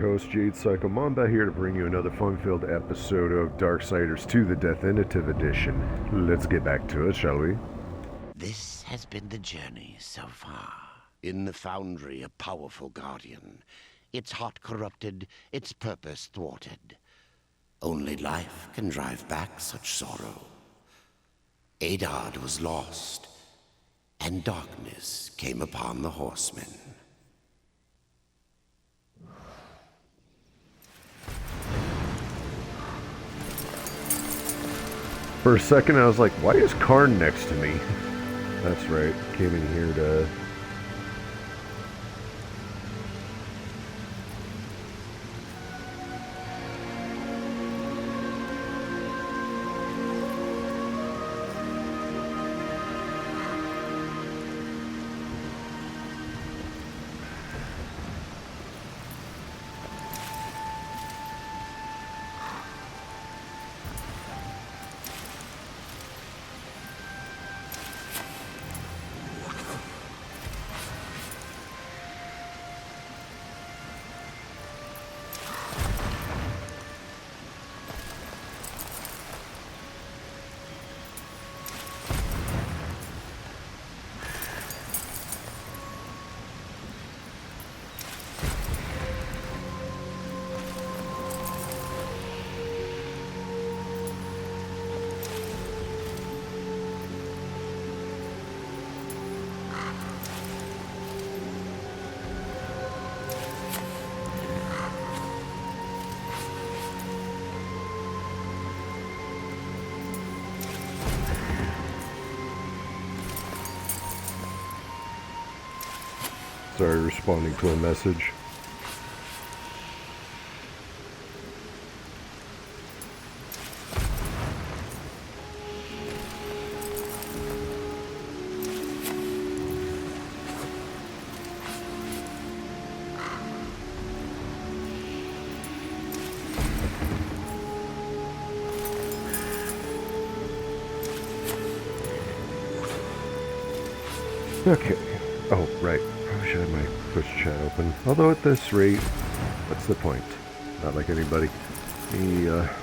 Host Jade Psycho Mamba here to bring you another fun-filled episode of Darksiders 2, the Deathinitive edition. Let's get back to it, shall we? This has been the journey so far. In the Foundry, a powerful guardian. Its heart corrupted, its purpose thwarted. Only life can drive back such sorrow. Adard was lost, and darkness came upon the horsemen. For a second I was like, why is Karn next to me? That's right, came in here to... Sorry, responding to a message. Okay. Oh, right. Probably should have my Twitch chat open. Although at this rate, what's the point? Not like anybody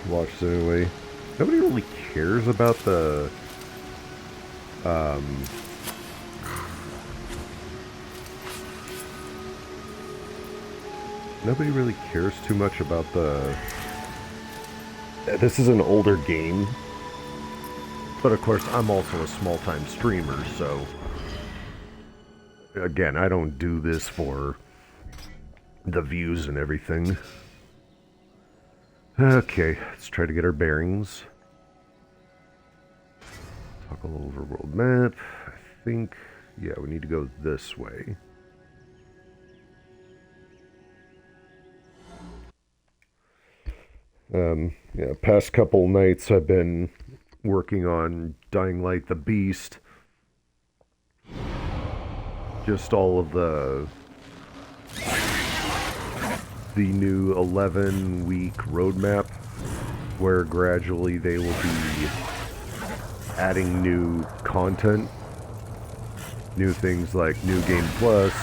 watches anyway. Nobody really cares about the nobody really cares too much about the... This is an older game. But of course, I'm also a small-time streamer, so... Again, I don't do this for the views and everything. Okay, let's try to get our bearings. Toggle overworld map. I think, yeah, we need to go this way. Yeah, past couple nights I've been working on Dying Light the Beast. Just all of the new 11-week roadmap, where gradually they will be adding new content, new things like New Game Plus,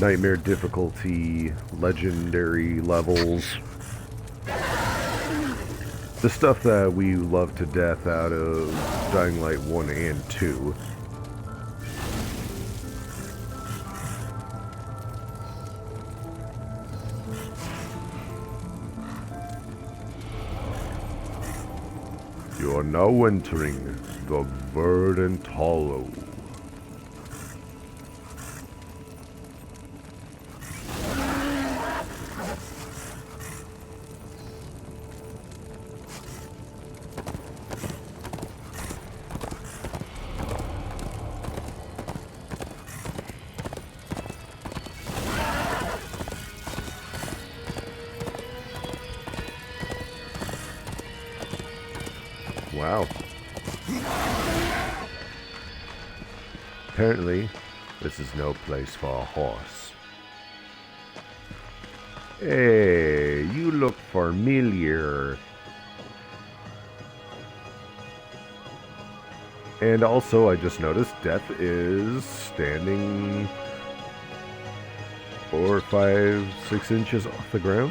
Nightmare difficulty, legendary levels, the stuff that we love to death out of Dying Light 1 and 2. You are now entering the Verdant Hollow. Wow. Apparently, this is no place for a horse. Hey, you look familiar. And also, I just noticed Death is standing 4, 5, 6 inches off the ground?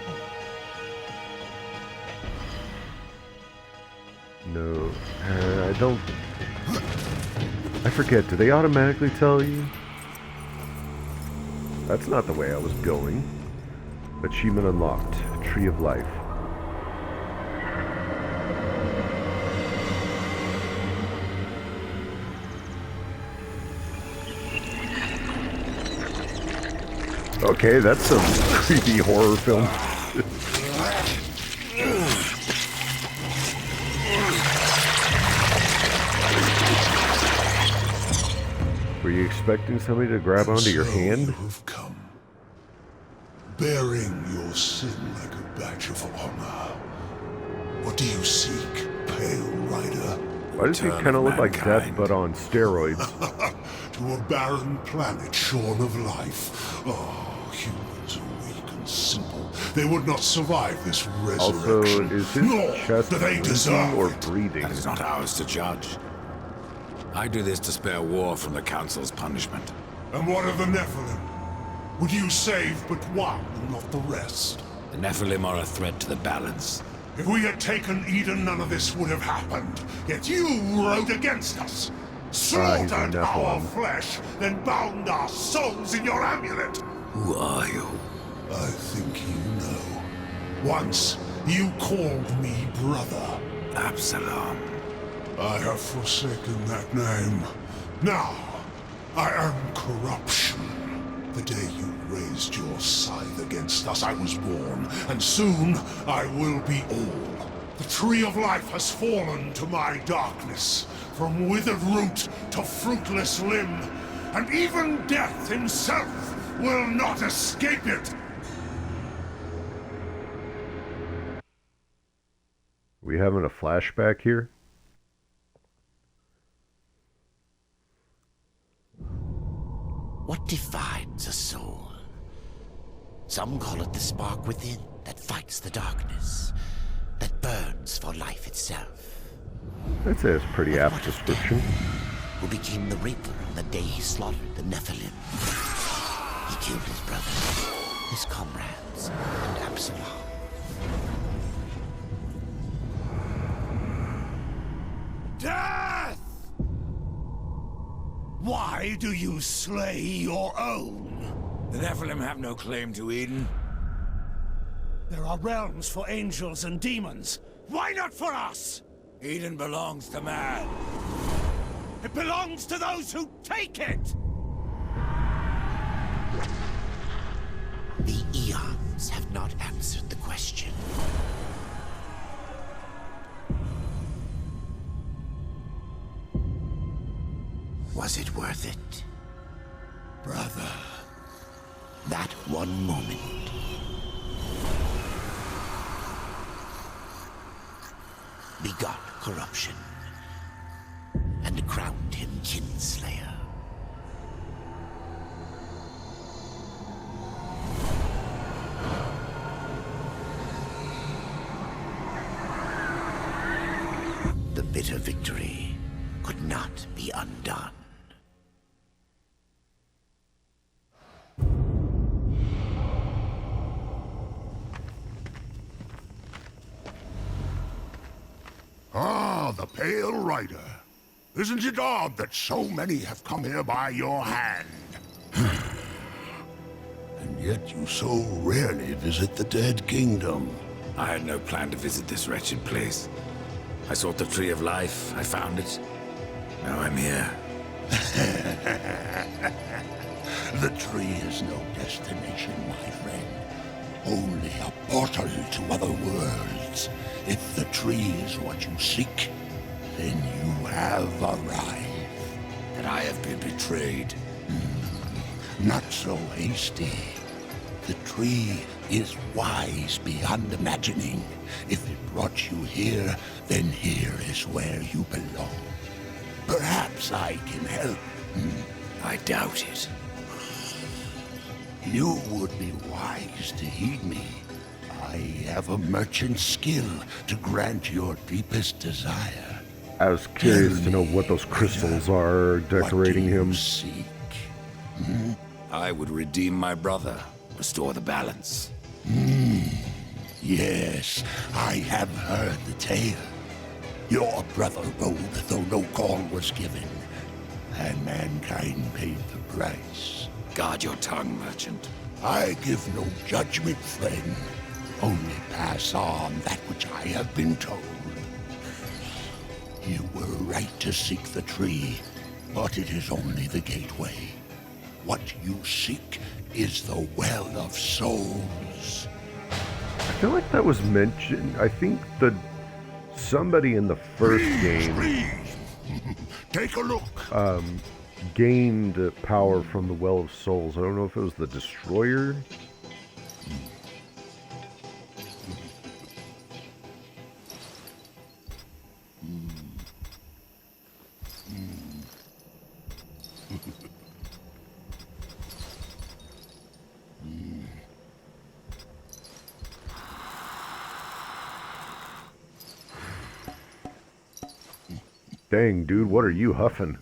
No, I don't... I forget, do they automatically tell you? That's not the way I was going. Achievement unlocked. Tree of Life. Okay, that's some creepy horror film. Were you expecting somebody to grab onto your hand? You've come, bearing your sin like a badge of honor. What do you seek, Pale Rider? Why does he kind of look like Death, but on steroids? To a barren planet shorn of life. Oh, humans are weak and simple. They would not survive this Also, resurrection. is his chest do they bleeding deserve or it. breathing? That is not ours to judge. I do this to spare war from the Council's punishment. And what of the Nephilim? Would you save but one and not the rest? The Nephilim are a threat to the balance. If we had taken Eden, none of this would have happened. Yet you rode against us. Slaughtered our flesh, then bound our souls in your amulet. Who are you? I think you know. Once, you called me brother. Absalom. I have forsaken that name. Now, I am corruption. The day you raised your scythe against us, I was born, and soon I will be all. The tree of life has fallen to my darkness, from withered root to fruitless limb, and even death himself will not escape it. We having a flashback here? What defines a soul? Some call it the spark within that fights the darkness, that burns for life itself. I'd say it's a pretty apt description. Who became the Reaper on the day he slaughtered the Nephilim. He killed his brother, his comrades, and Absalom. Death! Why do you slay your own? The Nephilim have no claim to Eden. There are realms for angels and demons. Why not for us? Eden belongs to man. It belongs to those who take it! The eons have not answered the question. Was it worth it? Brother. That one moment. Begot corruption. And crowned him kinslayer. The bitter victory could not be undone. Ah, the Pale Rider. Isn't it odd that so many have come here by your hand? And yet you so rarely visit the Dead Kingdom. I had no plan to visit this wretched place. I sought the Tree of Life, I found it. Now I'm here. The tree is no destination, my friend. Only a portal to other worlds. If the tree is what you seek, then you have arrived. That I have been betrayed. Not so hasty. The tree is wise beyond imagining. If it brought you here, then here is where you belong. Perhaps I can help. I doubt it. You would be wise to heed me. I have a merchant's skill to grant your deepest desire. I was curious to know what those crystals are decorating him. Seek. I would redeem my brother. restore the balance. Yes, I have heard the tale. Your brother rode, though no call was given, and mankind paid the price. Guard your tongue, merchant. I give no judgment, friend. Only pass on that which I have been told. You were right to seek the tree, but it is only the gateway. What you seek is the well of souls. I feel like that was mentioned. I think that somebody in the first game Please. Take a look. gained power from the Well of Souls. I don't know if it was the Destroyer. Dang, dude, what are you huffing?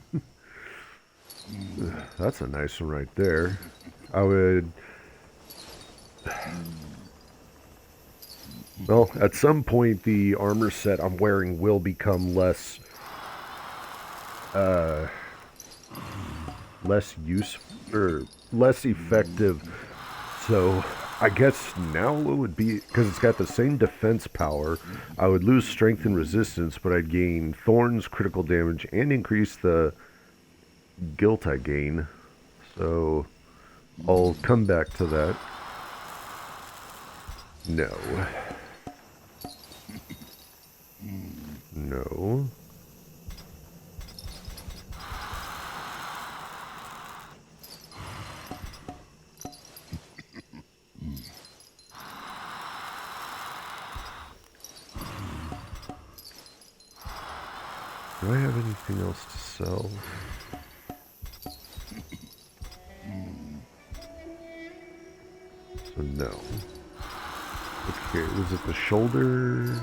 That's a nice one right there. I would... Well, at some point, the armor set I'm wearing will become less... less less effective. So, I guess now it would be... Because it's got the same defense power, I would lose strength and resistance, but I'd gain thorns, critical damage, and increase the guilt I gain. So, I'll come back to that. No. No. Do I have anything else to sell? So no. Okay, was it the shoulder?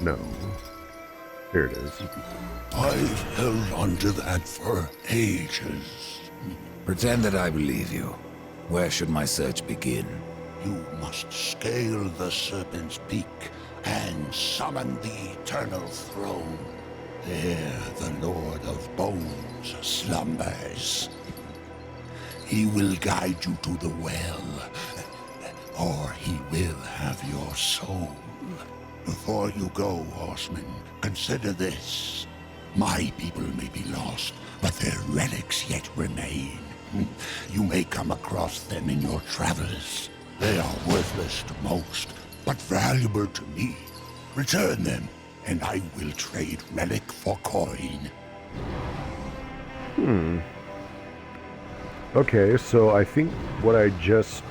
No. Here it is. I've held onto that for ages. Pretend that I believe you. Where should my search begin? You must scale the Serpent's Peak and summon the Eternal Throne. There the Lord of Bones slumbers. He will guide you to the well, or he will have your soul. Before you go, horseman, consider this. My people may be lost, but their relics yet remain. You may come across them in your travels. They are worthless to most, but valuable to me. Return them, and I will trade relic for coin. Okay, so I think what I just...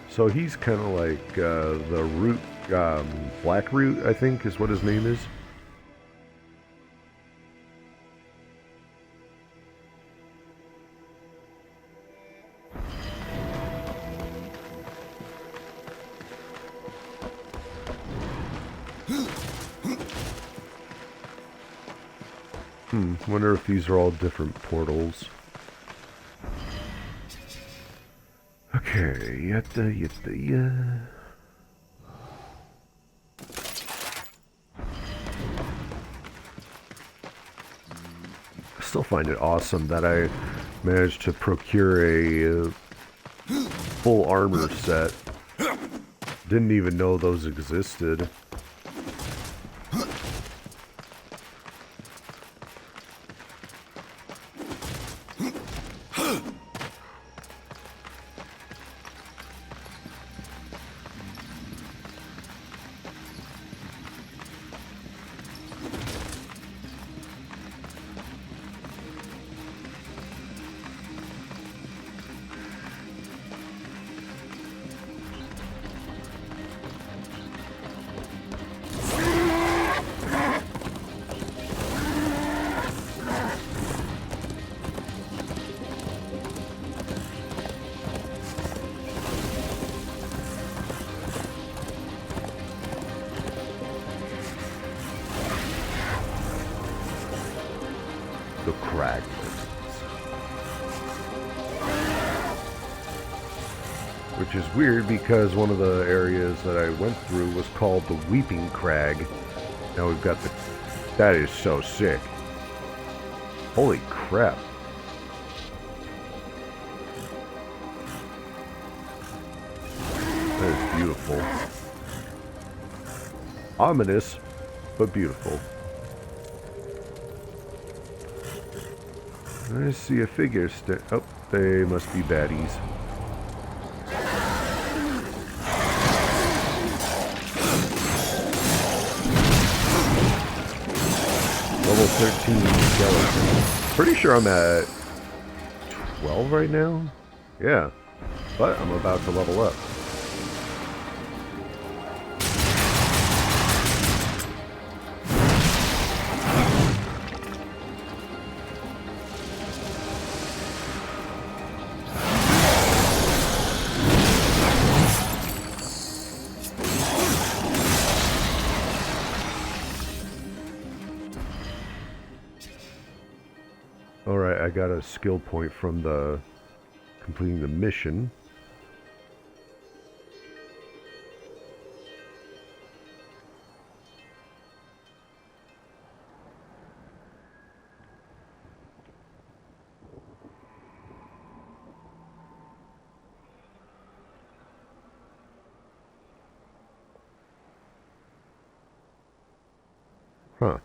So he's kind of like the root, Black Root, I think is what his name is. Wonder if these are all different portals. Okay, yatta. I still find it awesome that I managed to procure a full armor set. Didn't even know those existed. which is weird because one of the areas that I went through was called the Weeping Crag. Now we've got the... That is so sick. Holy crap. That is beautiful. Ominous, but beautiful. I see a figure oh, they must be baddies. Level 13 skeleton. Pretty sure I'm at 12 right now? Yeah. But I'm about to level up. Alright, I got a skill point from the completing the mission. Huh.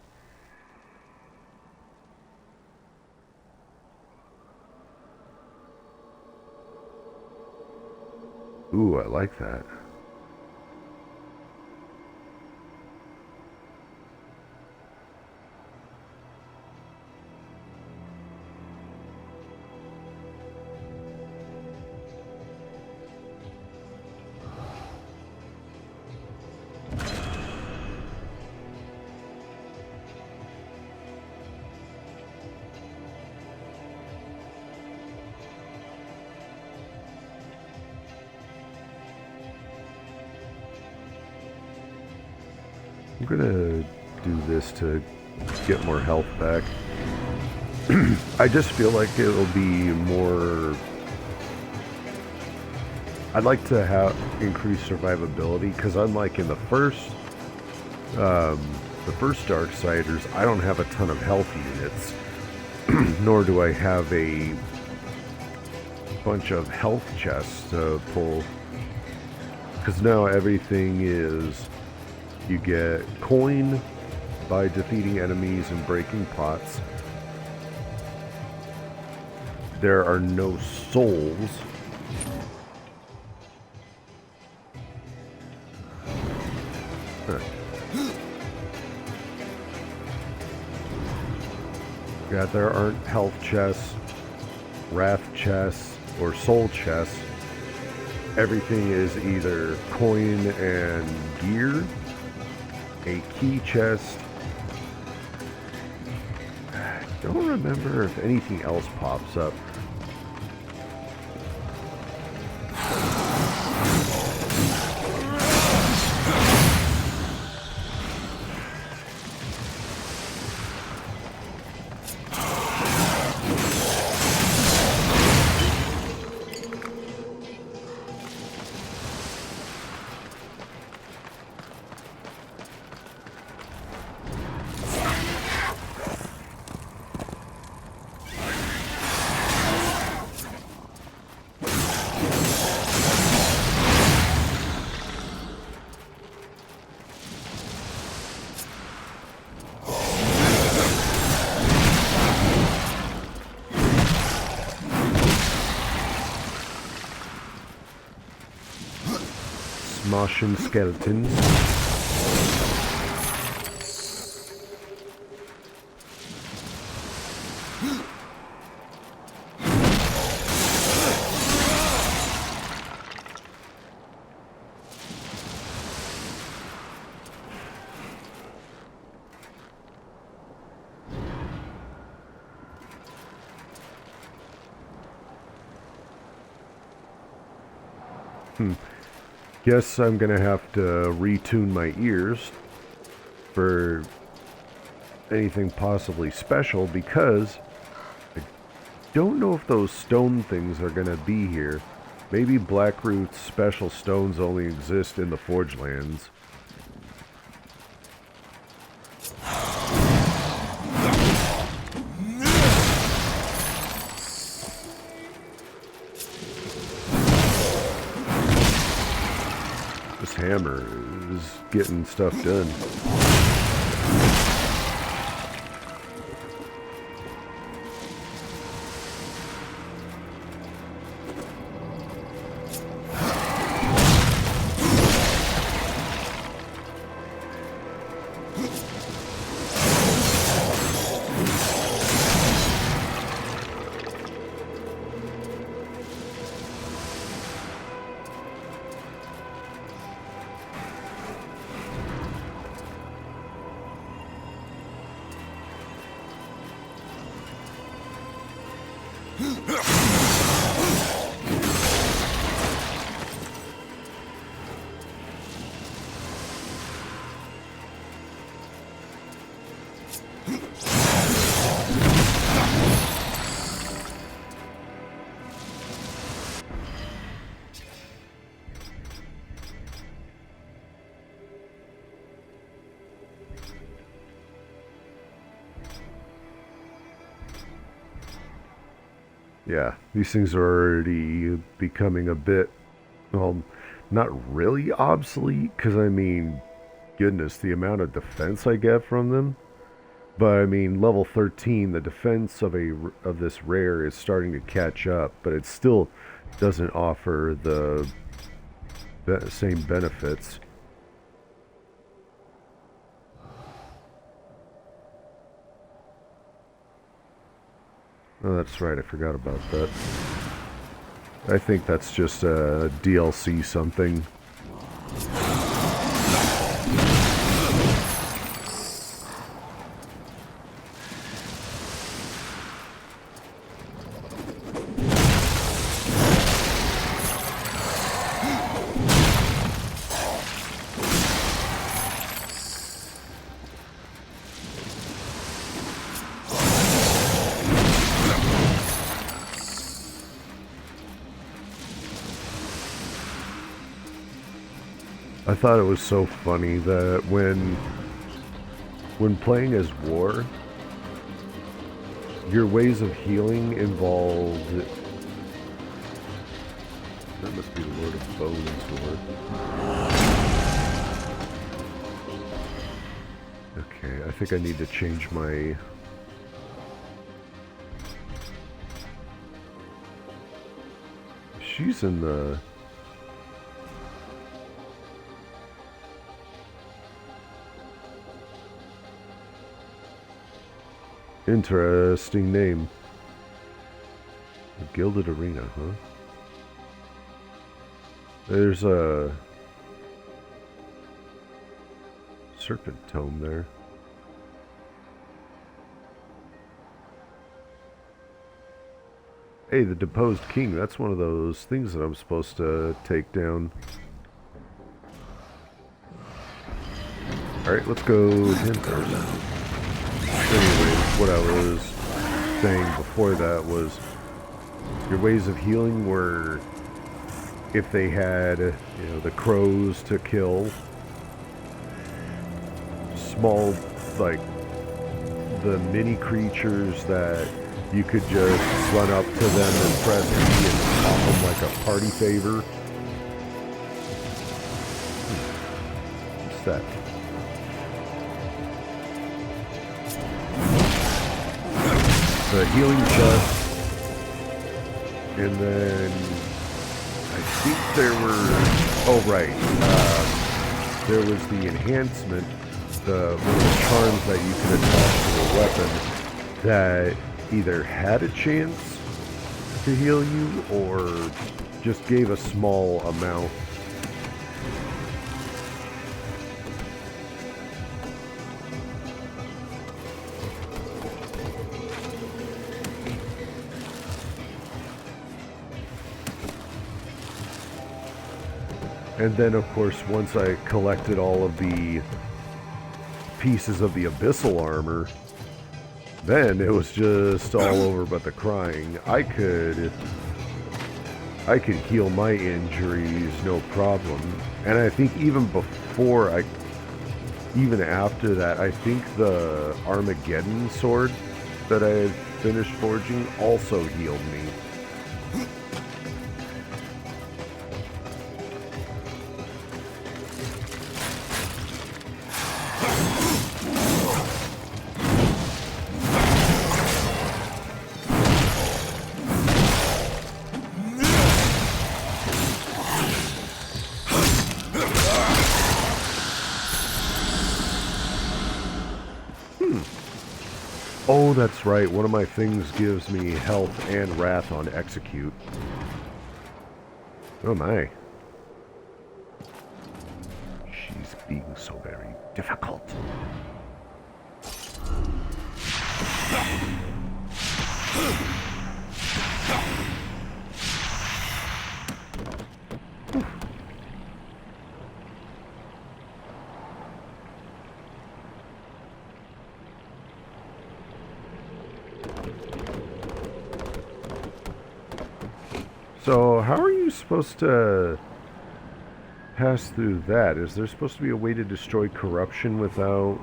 Ooh, I like that. I'm gonna do this to get more health back. I just feel like it'll be more... I'd like to have increased survivability, because unlike in the first Darksiders, I don't have a ton of health units, nor do I have a bunch of health chests to pull, because now everything is... You get coin by defeating enemies and breaking pots. There are no souls. Huh. Yeah, there aren't health chests, wrath chests, or soul chests. Everything is either coin and gear, a key chest. I don't remember if anything else pops up. Martian skeletons. Guess I'm gonna have to retune my ears for anything possibly special, because I don't know if those stone things are gonna be here. Maybe Blackroot's special stones only exist in the Forge Lands. This hammer is getting stuff done. Yeah, these things are already becoming a bit, well, not really obsolete, because I mean, goodness, the amount of defense I get from them. But I mean, level 13, the defense of this rare is starting to catch up, but it still doesn't offer the same benefits. Oh, that's right, I forgot about that. I think that's just a DLC something. I thought it was so funny that when playing as War, your ways of healing involved... That must be the Lord of Bones door. Okay, I think I need to change my... She's in the... Interesting name. The Gilded Arena, huh? There's a serpent tome there. Hey, the Deposed King. That's one of those things that I'm supposed to take down. Alright, let's go to him first. Anyway, what I was saying before that was your ways of healing were if they had, you know, the crows to kill, small, like the mini creatures that you could just run up to them and press E and pop them like a party favor. What's that? The healing chest, and then I think there were, oh right, there was the enhancement, one of the charms that you could attach to a weapon that either had a chance to heal you or just gave a small amount. And then, of course, once I collected all of the pieces of the abyssal armor, then it was just all over but the crying. I could I could heal my injuries no problem. And I think even after that, I think the Armageddon sword that I had finished forging also healed me. Oh, that's right. One of my things gives me health and wrath on execute. Oh my. She's being so very difficult. So, how are you supposed to pass through that? Is there supposed to be a way to destroy corruption without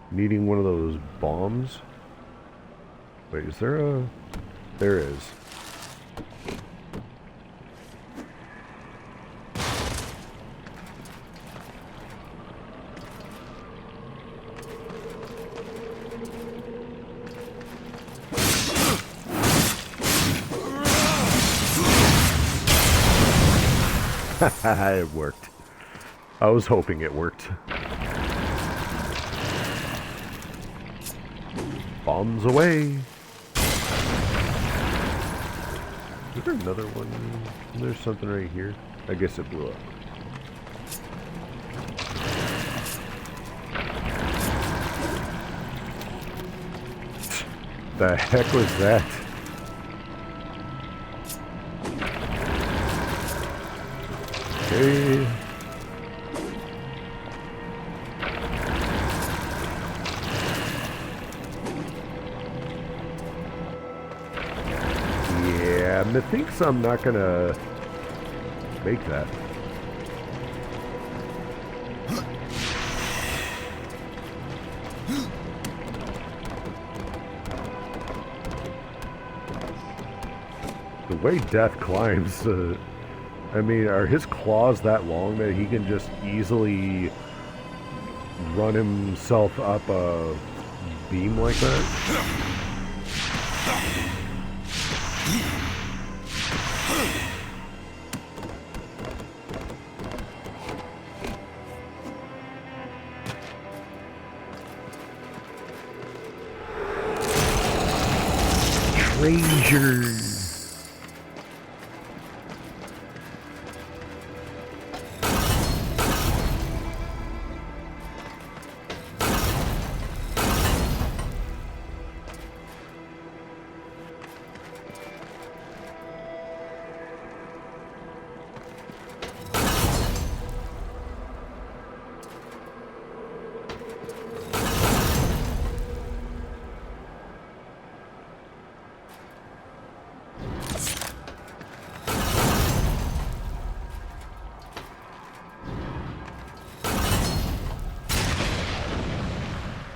needing one of those bombs? Wait, is there a... There is. It worked. I was hoping it worked. Bombs away. Is there another one? There's something right here. I guess it blew up. The heck was that? Okay. Yeah, methinks I'm not gonna make that. The way Death climbs, I mean, are his claws that long that he can just easily run himself up a beam like that? Treasures!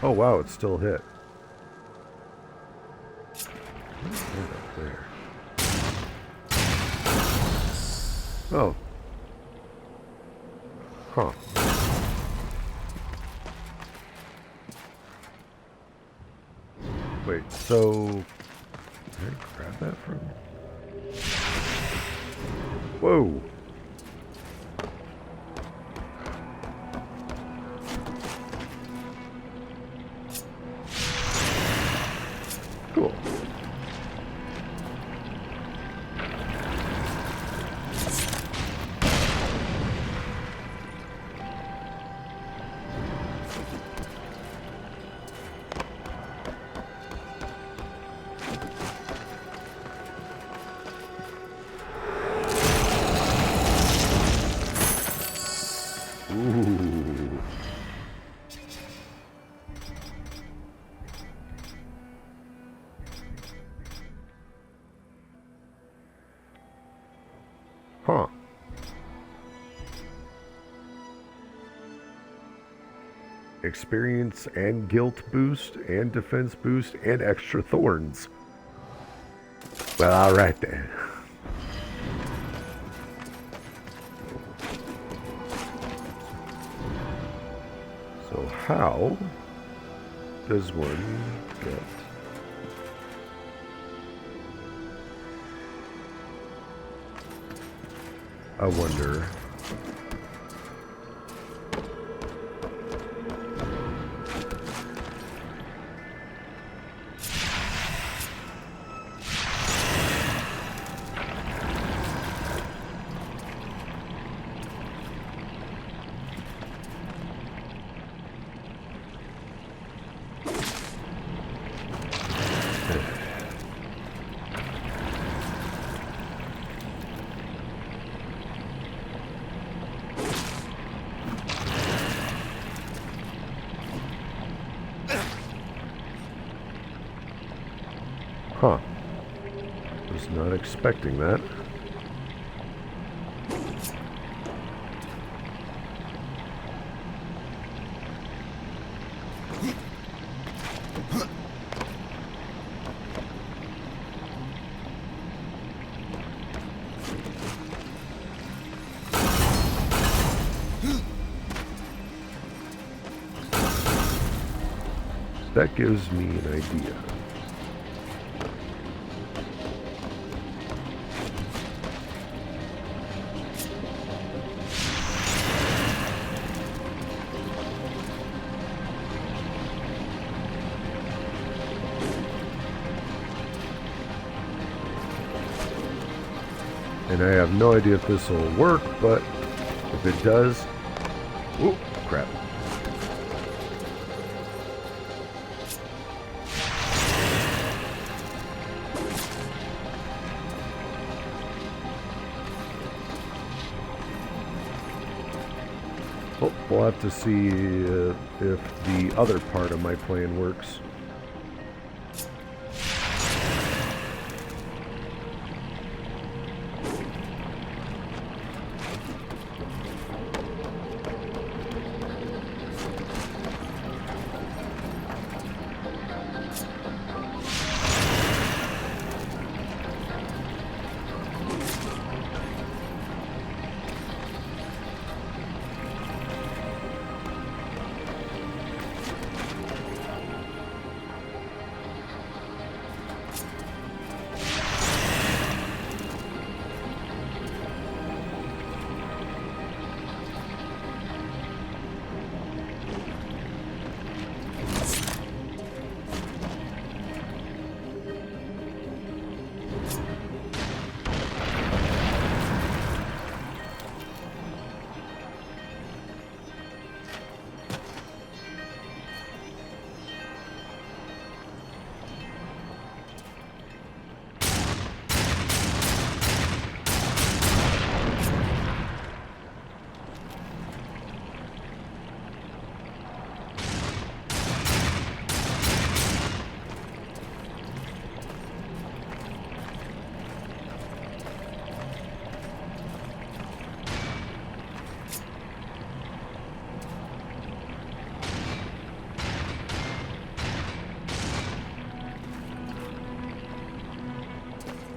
Oh wow, it still hit. Right up there. Oh. Huh. Wait, so... Did I grab that from... Whoa! Cool. experience and guilt boost and defense boost and extra thorns. Well, alright then. So how does one get... I wonder... Huh. Was not expecting that. That gives me an idea. And I have no idea if this will work, but if it does... Ooh, crap. Oh, we'll have to see if the other part of my plan works.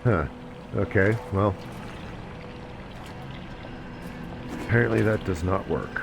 Huh. Okay, well. Apparently that does not work.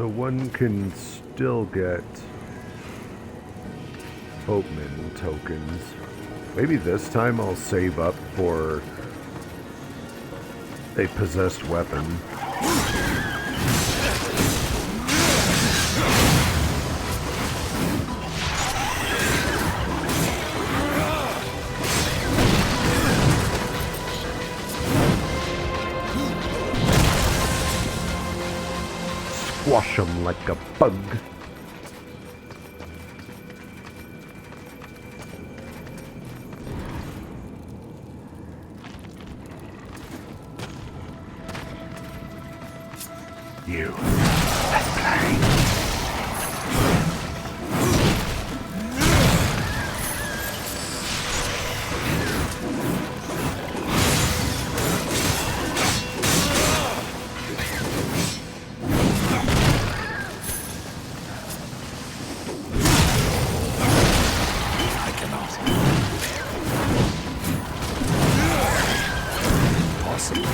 So one can still get Boatman tokens. Maybe this time I'll save up for a possessed weapon. Squash 'em like a bug. You. Let's play. I cannot. Possible.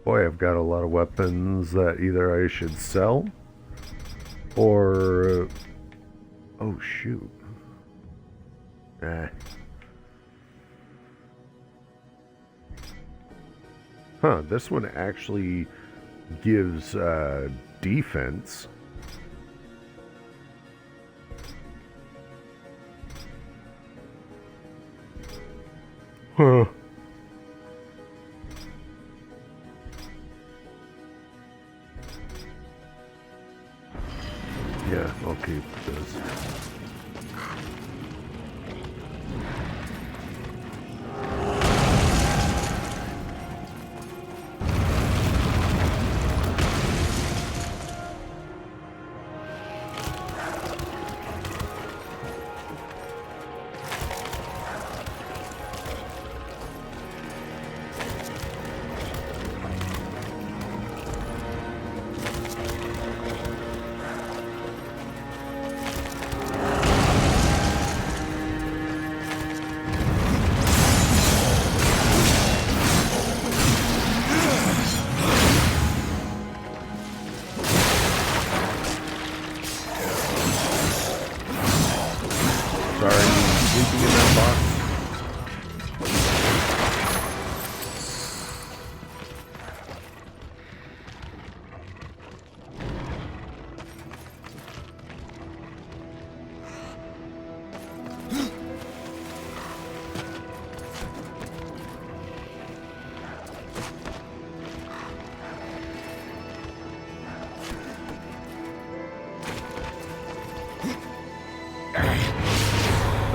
Boy, I've got a lot of weapons that either I should sell or... oh, shoot. Huh, this one actually gives defense. Huh. Yeah, I'll keep this.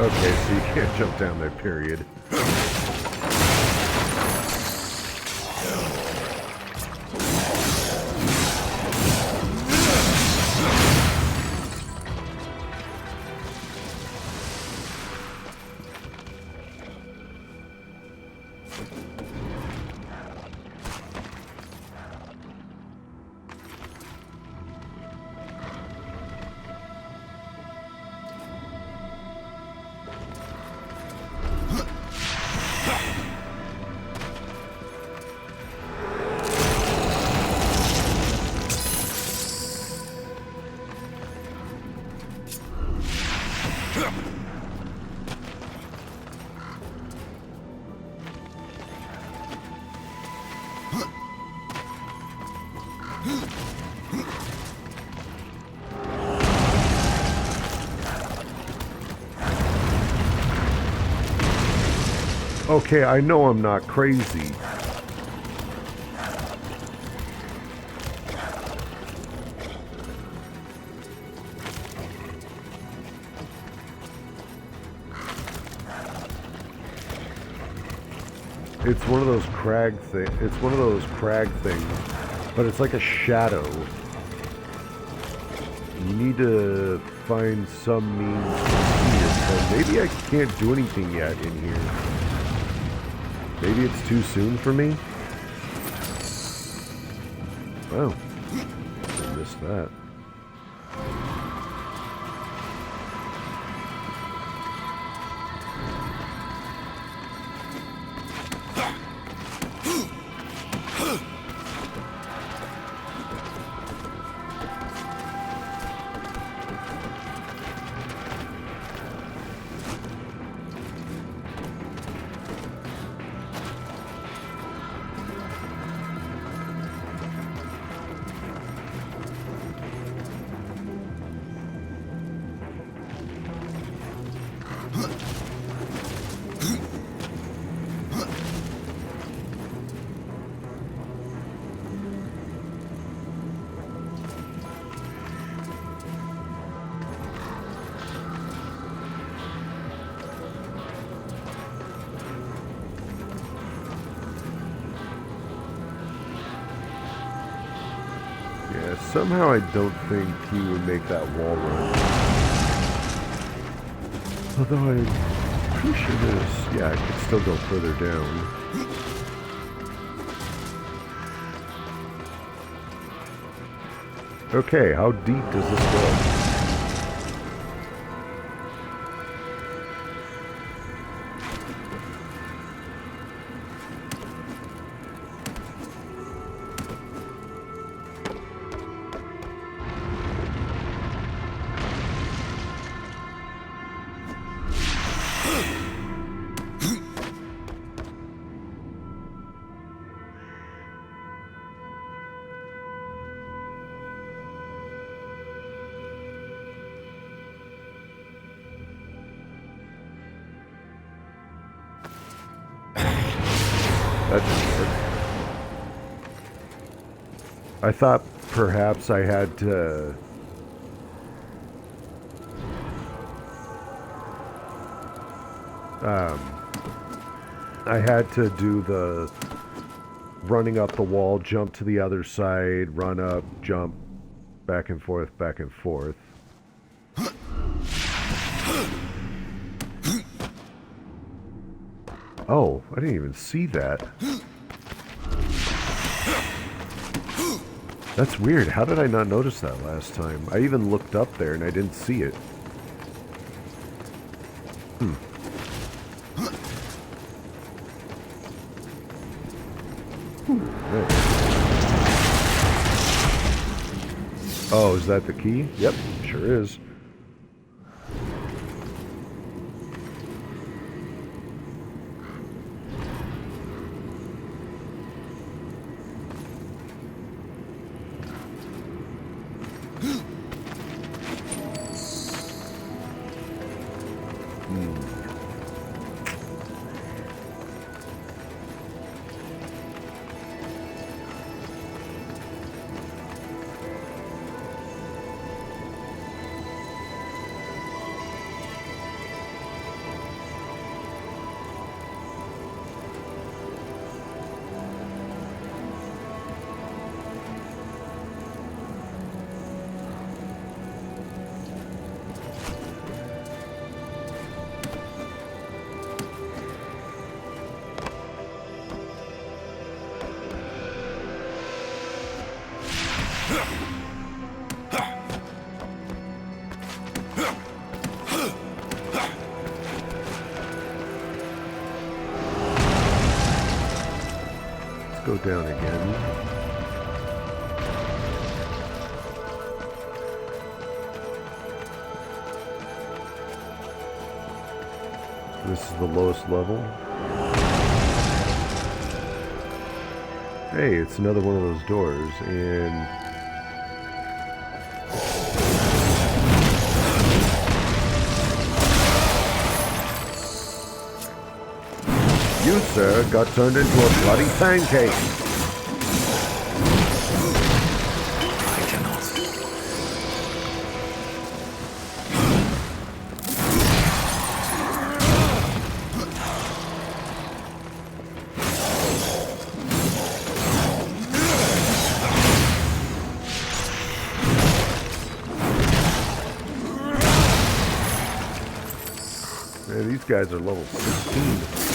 Okay, so you can't jump down there, period. Okay, I know I'm not crazy. It's one of those crag things. It's one of those crag things, but it's like a shadow. You need to find some means to see it. And maybe I can't do anything yet in here. Maybe it's too soon for me? Oh. I missed that. Yeah, somehow I don't think he would make that wall run. Although I'm pretty sure there's... Yeah, I could still go further down. Okay, how deep does this go? That didn't work. I thought perhaps I had to... I had to do the running up the wall, jump to the other side, run up, jump, back and forth, back and forth. Oh, I didn't even see that. That's weird. How did I not notice that last time? I even looked up there and I didn't see it. Right. Oh, is that the key? Yep, sure is. Go down again. This is the lowest level. Hey, it's another one of those doors, and you, sir, got turned into a bloody pancake. I cannot. guys are level 16.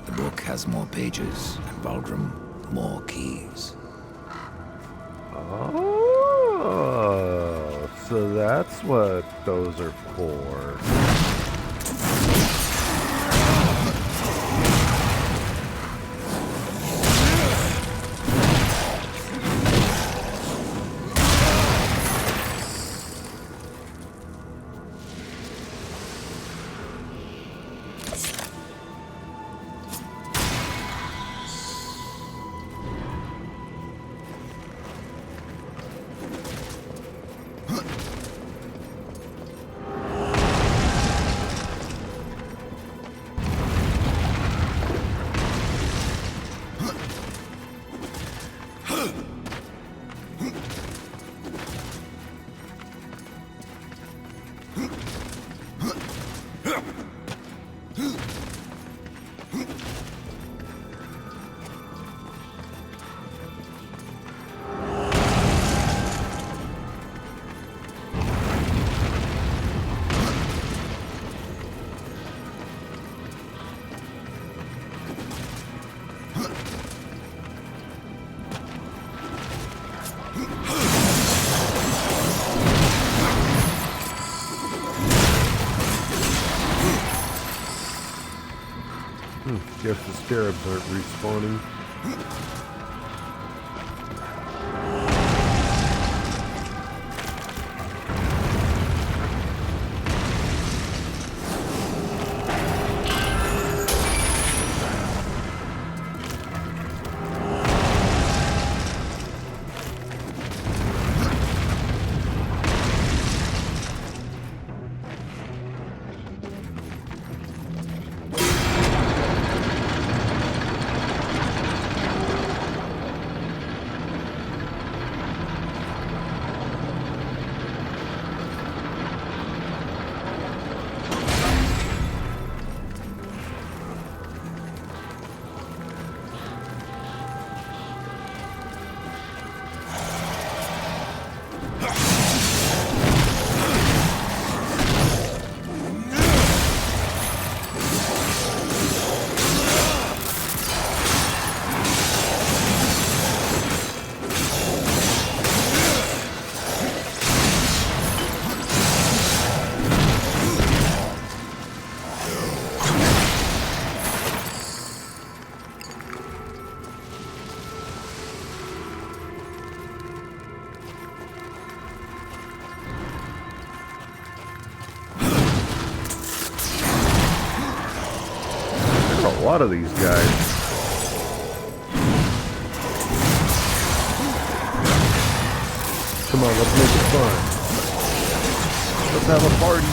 The book has more pages, and Valgrim more keys. Oh, so that's what those are for. Guess the scarabs aren't respawning. A lot of these guys. Come on, let's make it fun. Let's have a party.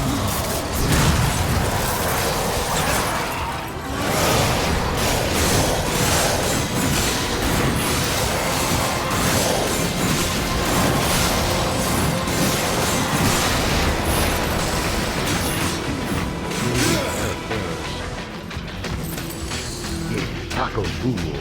Taco Fool.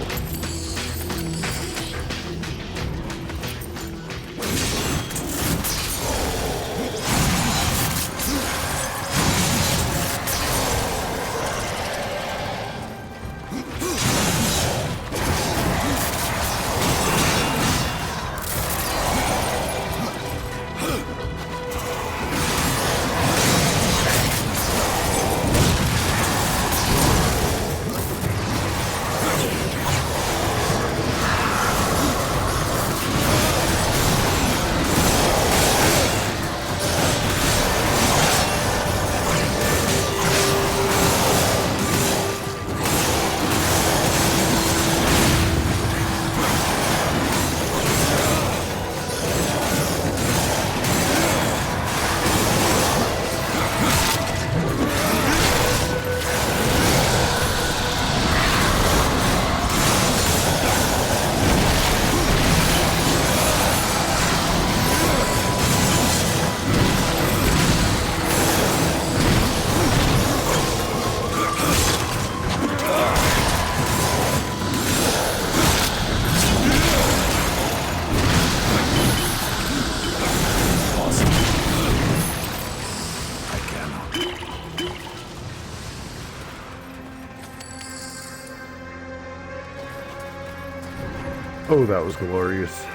Oh, that was glorious.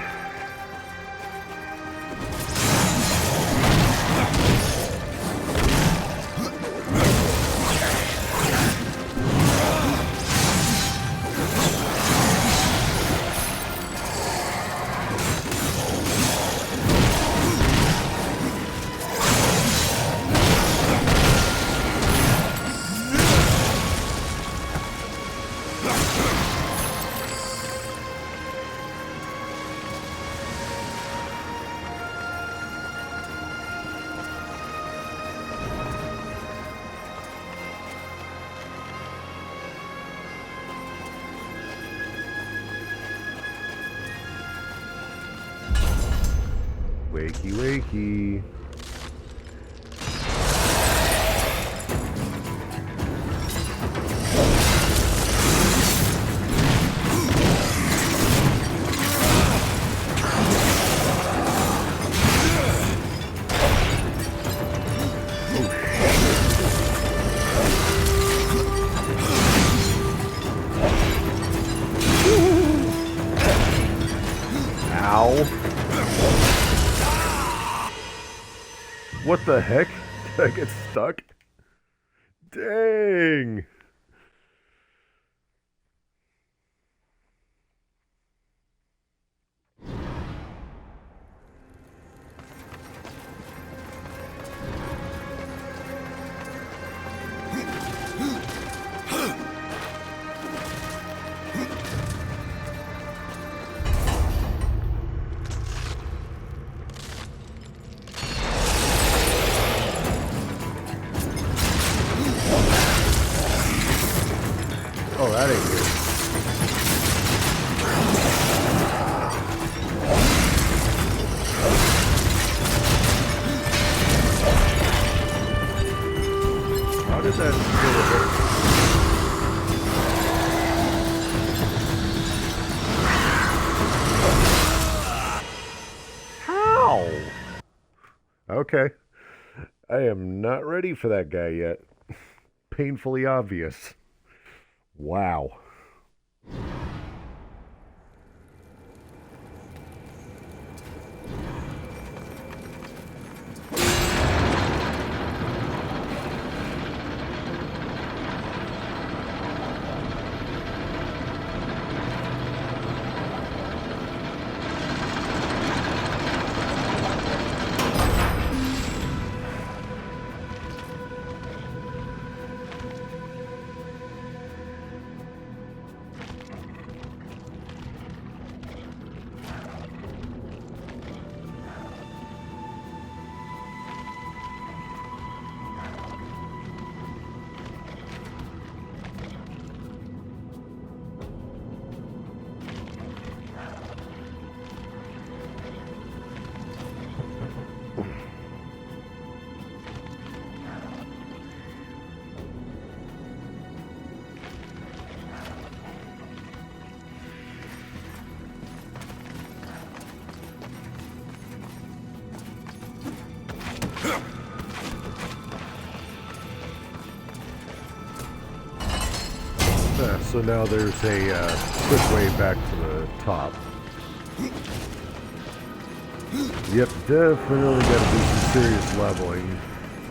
Wakey, wakey. Ow. What the heck? Did I get stuck? Dang! Oh, that ain't good. How did that still hurt? How? Okay. I am not ready for that guy yet. Painfully obvious. Wow. So now there's a quick way back to the top. Yep, definitely got to do some serious leveling.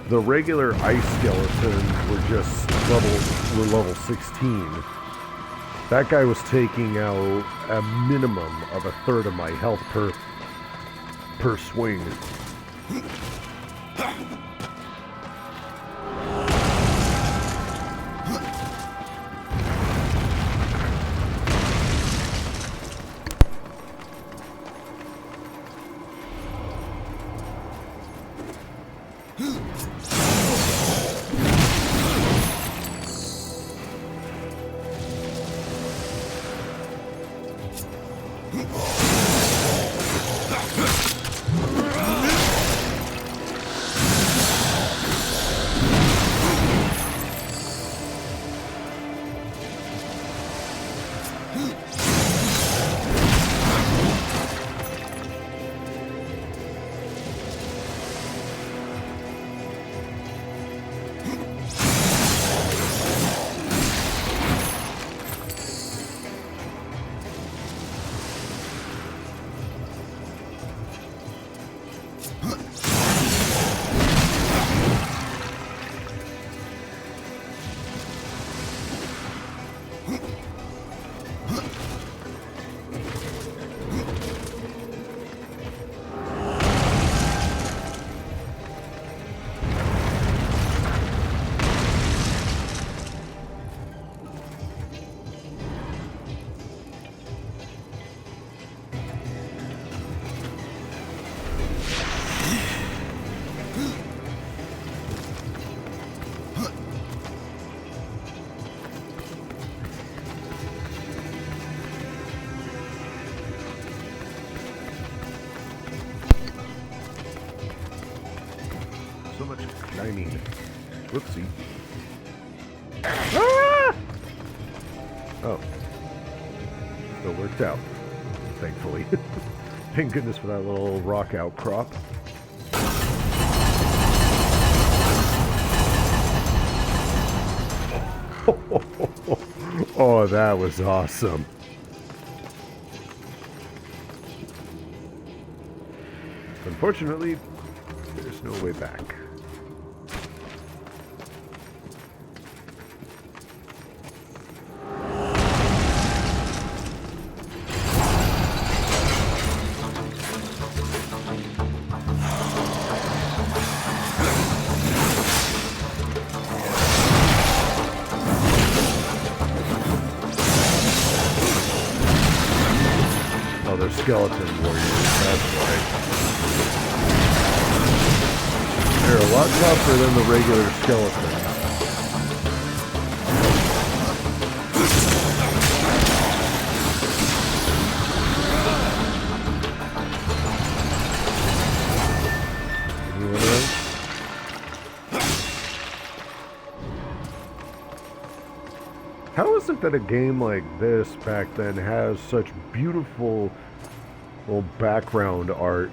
The regular ice skeletons were just level 16. That guy was taking out a minimum of a third of my health per swing. So much climbing. Whoopsie. Ah! Oh. Still worked out. Thankfully. Thank goodness for that little rock outcrop. Oh, that was awesome. Unfortunately, there's no way back. Oh, they're skeleton warriors, that's why. They're a lot tougher than the regular skeleton. Anyone else? How is it that a game like this back then has such beautiful little background art?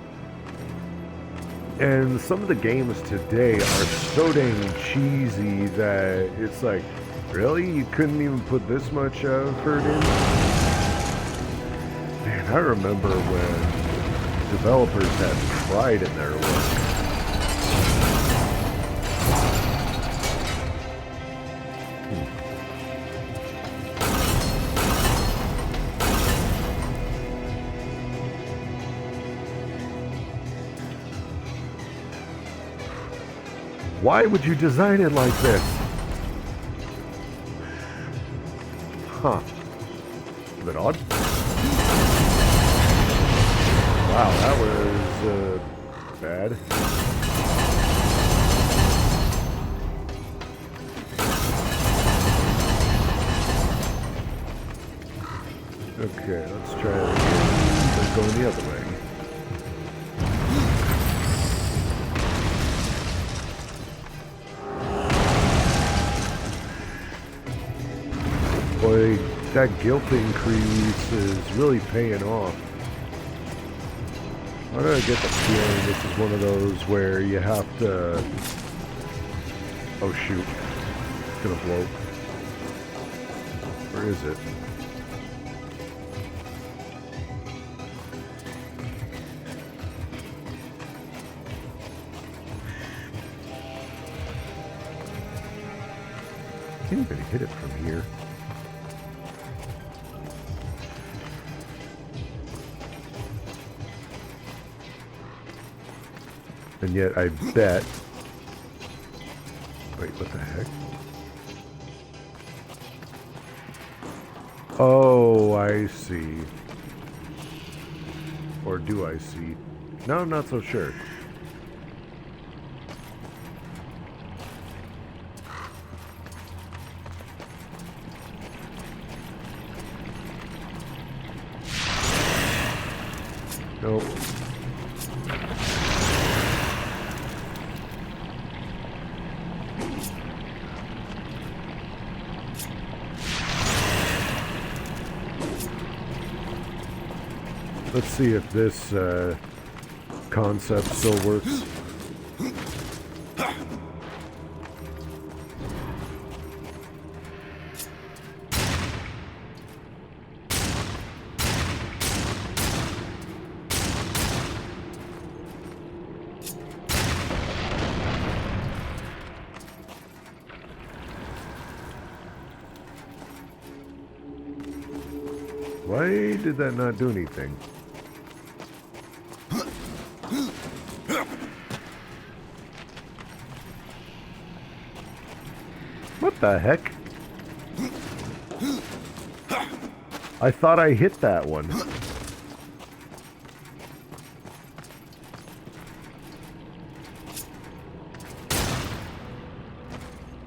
And some of the games today are so dang cheesy that it's like, really? You couldn't even put this much effort in? Man, I remember when developers had pride in their work. Why would you design it like this? Huh. A bit odd. Wow, that was bad. Okay, let's try it again. Let's go the other way. Boy, that guilt increase is really paying off. I don't get the feeling this is one of those where you have to... Oh shoot. It's gonna blow. Where is it? I can't even hit it from here. And yet I bet... Wait, what the heck? Oh, I see. Or do I see? No, I'm not so sure. Nope. Let's see if this concept still works. Why did that not do anything? What the heck? I thought I hit that one.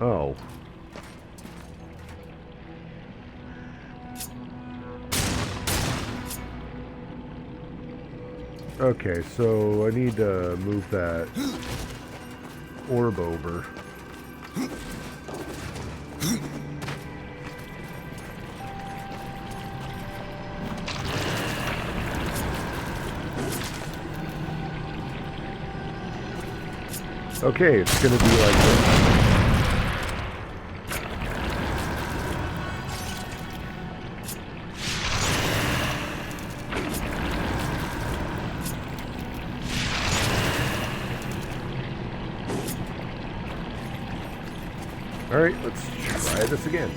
Oh. Okay, so I need to move that orb over. Okay, it's gonna be like this. Alright, let's try this again.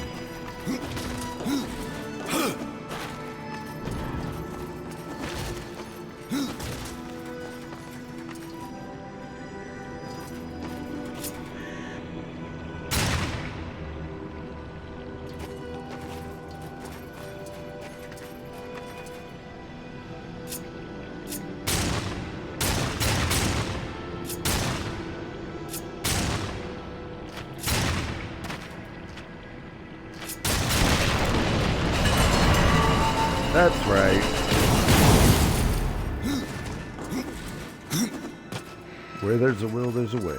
That's right. Where there's a will, there's a way.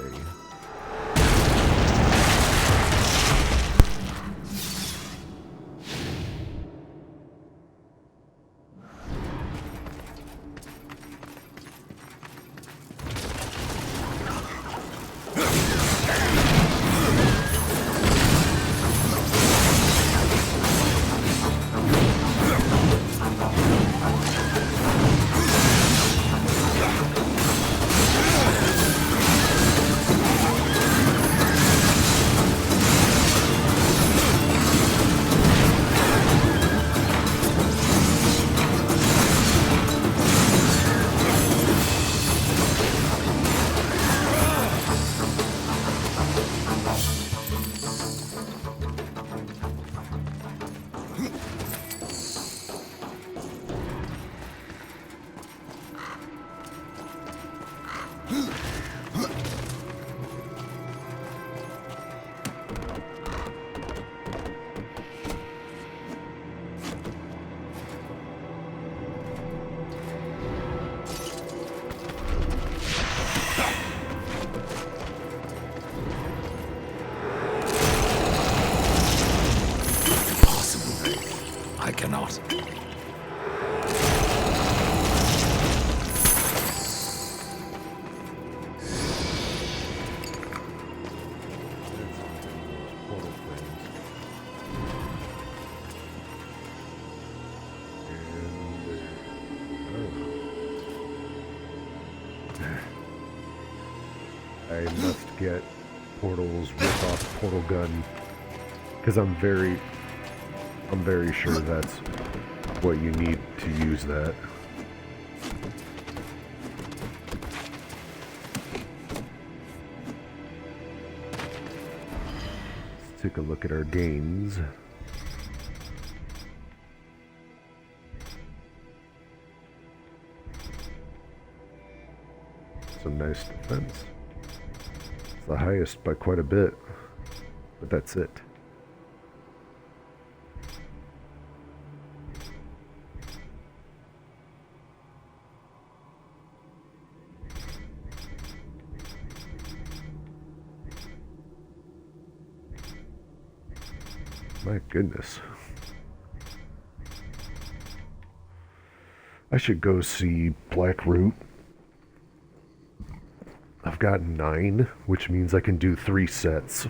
I cannot. I must get Portal's rip-off portal gun, because I'm very sure that's what you need to use that. Let's take a look at our gains. Some nice defense. It's the highest by quite a bit, but that's it. My goodness. I should go see Blackroot. I've got 9, which means I can do 3 sets.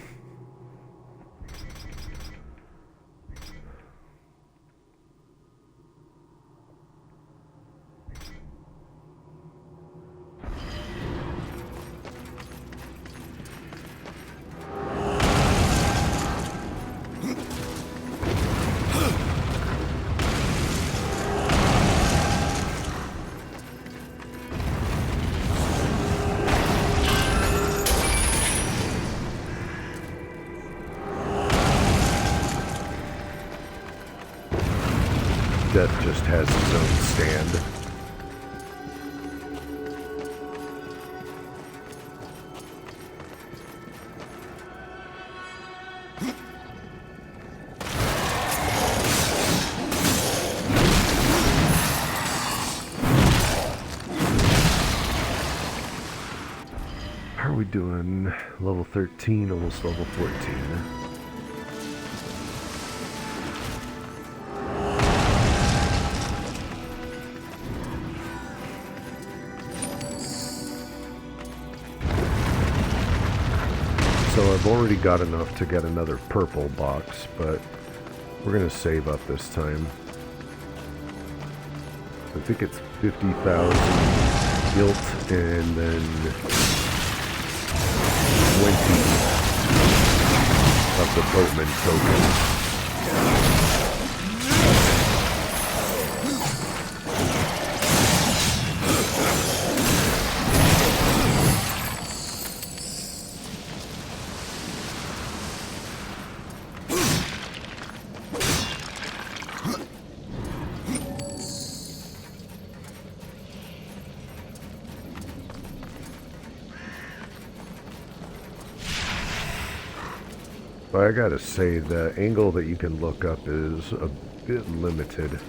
Death just has his own stand. How are we doing? Level 13, almost level 14. So I've already got enough to get another purple box, but we're going to save up this time. I think it's 50,000 guilt and then 20 of the boatman token. But I gotta say, the angle that you can look up is a bit limited.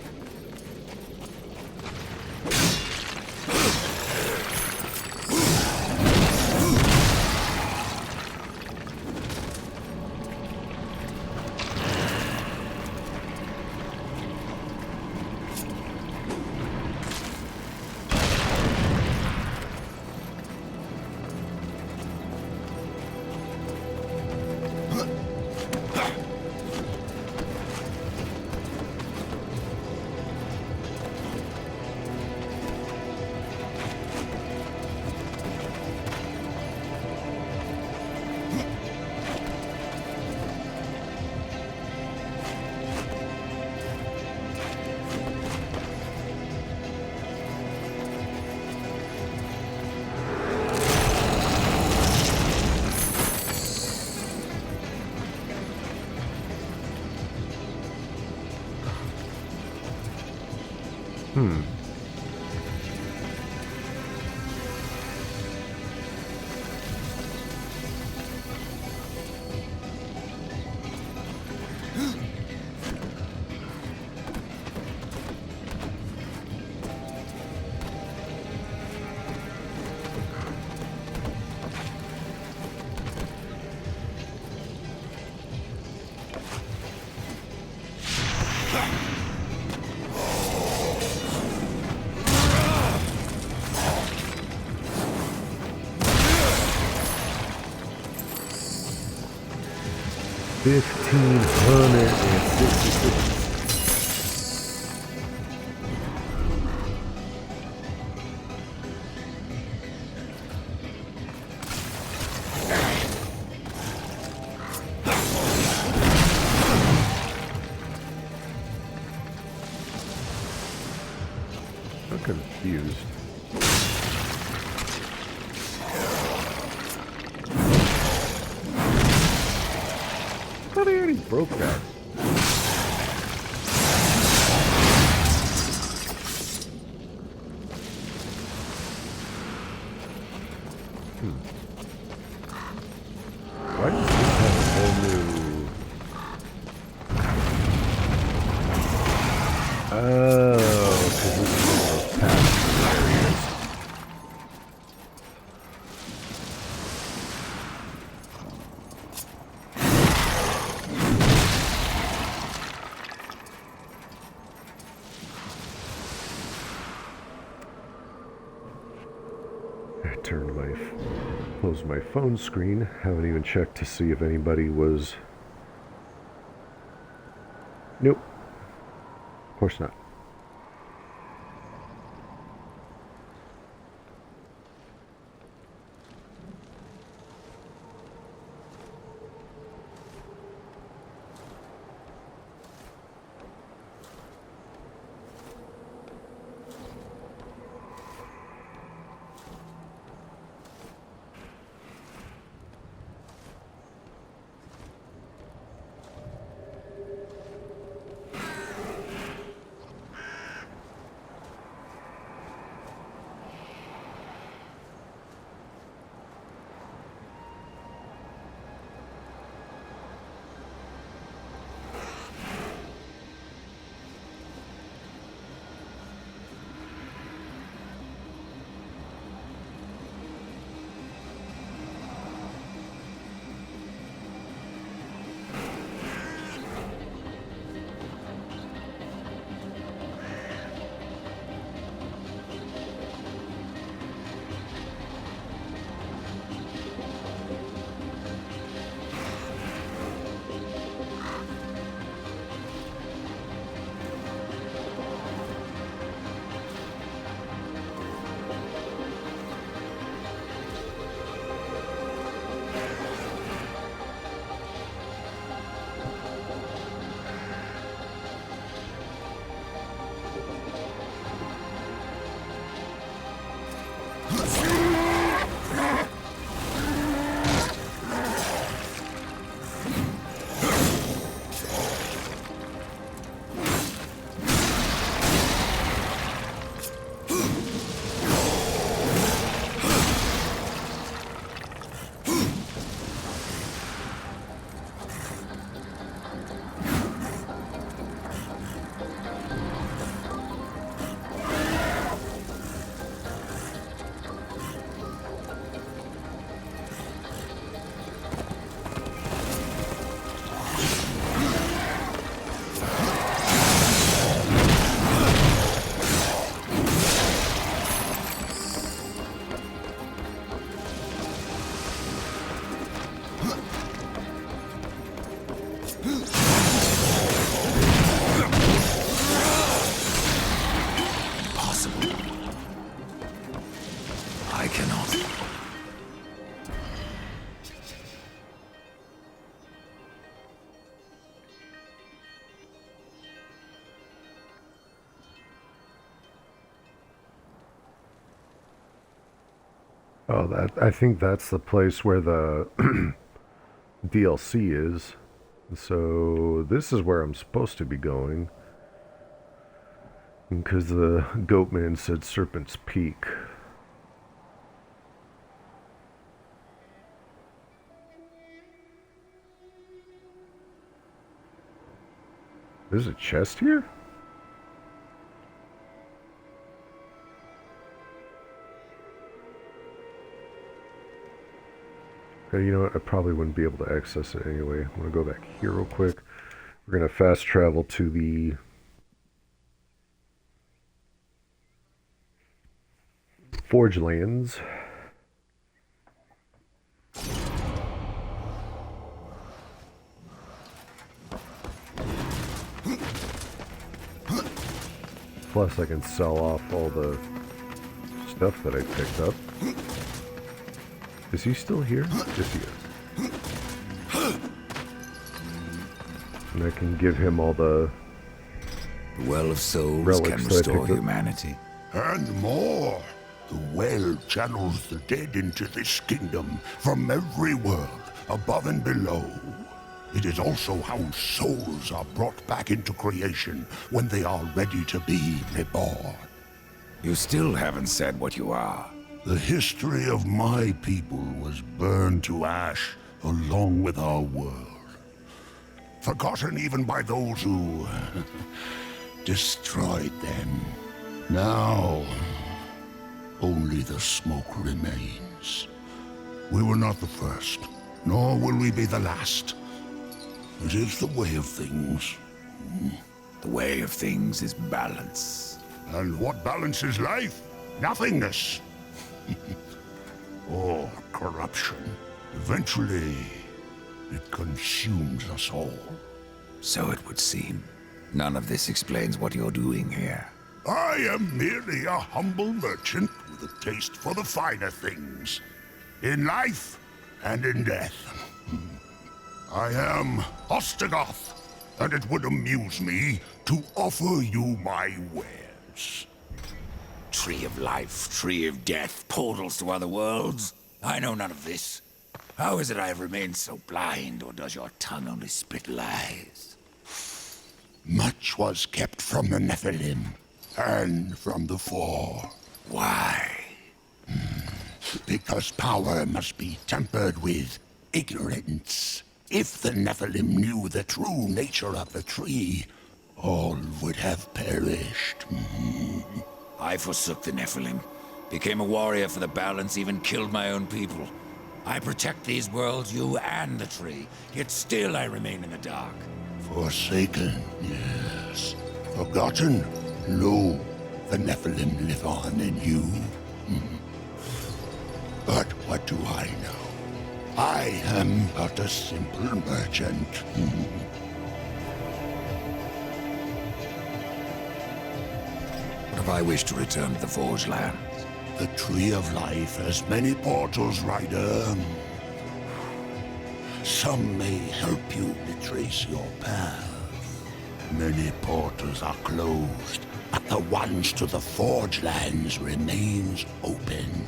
$1,566. I'm confused. I thought I already broke that. Why does this have a whole new... Oh, because this is one of those path areas. I turned my... closed my phone screen. Haven't even checked to see if anybody was... Nope. Of course not. Oh, I think that's the place where the DLC is. So this is where I'm supposed to be going. Because the goatman said Serpent's Peak. There's a chest here? Okay, you know what? I probably wouldn't be able to access it anyway. I'm going to go back here real quick. We're going to fast travel to the Forge Lands. Plus I can sell off all the stuff that I picked up. Is he still here? Yes, he is. And I can give him all the The Well of Souls relics can that I restore picked up. humanity. And more. The well channels the dead into this kingdom from every world, above and below. It is also how souls are brought back into creation when they are ready to be reborn. You still haven't said what you are. The history of my people was burned to ash along with our world. Forgotten even by those who destroyed them. Now, only the smoke remains. We were not the first, nor will we be the last. It is the way of things. The way of things is balance. And what balances life? Nothingness. Or corruption. Eventually, it consumes us all. So it would seem. None of this explains what you're doing here. I am merely a humble merchant with a taste for the finer things. In life and in death. I am Ostagoth, and it would amuse me to offer you my wares. Tree of life, tree of death, portals to other worlds. I know none of this. How is it I have remained so blind, or does your tongue only spit lies? Much was kept from the Nephilim, and from the Four. Why? Because power must be tempered with ignorance. If the Nephilim knew the true nature of the tree, all would have perished. I forsook the Nephilim, became a warrior for the balance, even killed my own people. I protect these worlds, you and the tree, yet still I remain in the dark. Forsaken, yes. Forgotten? No. The Nephilim live on in you. But what do I know? I am but a simple merchant. What if I wish to return to the Forge Lands? The Tree of Life has many portals, Rider. Some may help you retrace your path. Many portals are closed, but the ones to the Forge Lands remains open.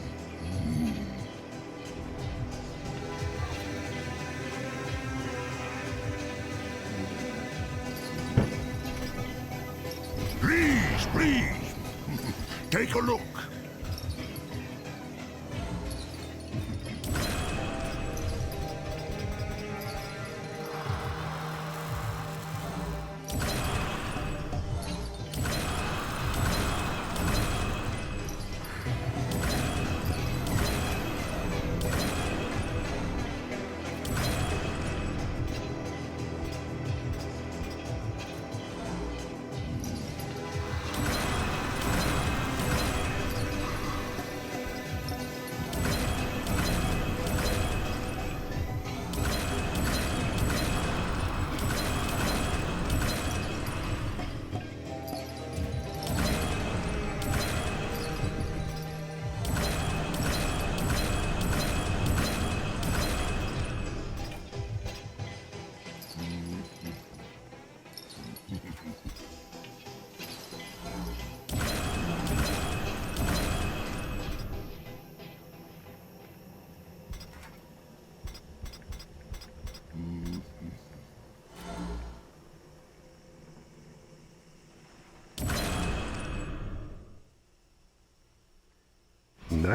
Please, take a look.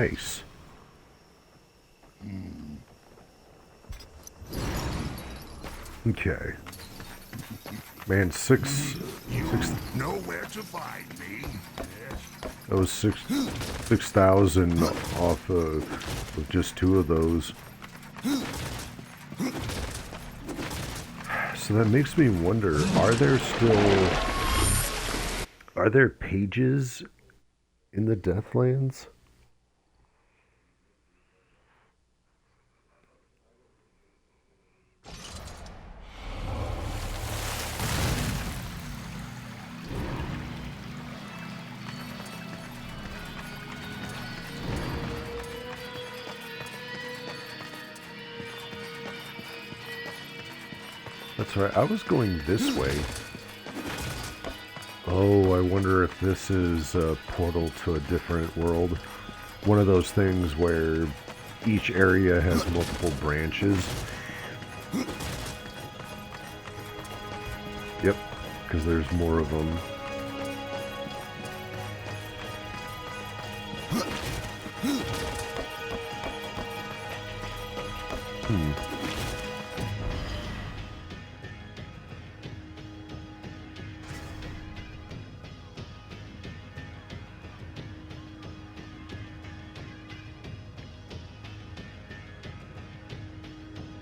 nice. Okay. Man, six. Know where to find me. That was 6,000 off of just 2 of those. So that makes me wonder, are there pages in the Deathlands? That's right, I was going this way. Oh, I wonder if this is a portal to a different world. One of those things where each area has multiple branches. Yep, because there's more of them.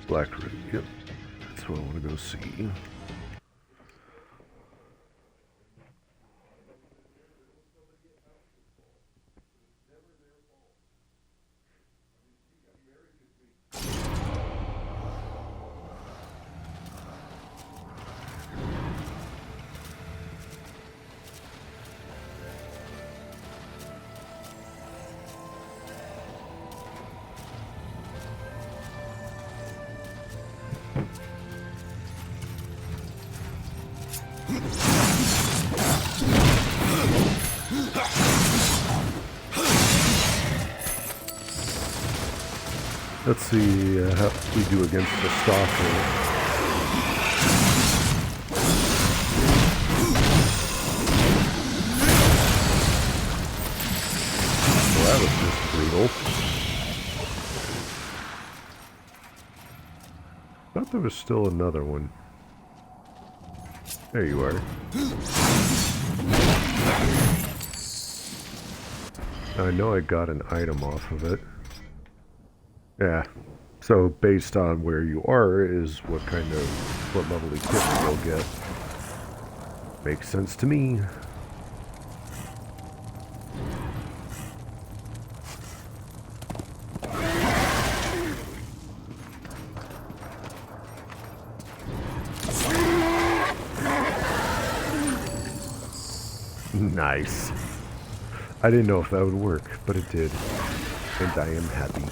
Black Root, yep. That's what I want to go see. Let's see how we do against the Stalker. Well, that was just brutal. Thought there was still another one. There you are. I know I got an item off of it. Yeah, so based on where you are is what level equipment you'll get. Makes sense to me. Nice. I didn't know if that would work, but it did. And I am happy.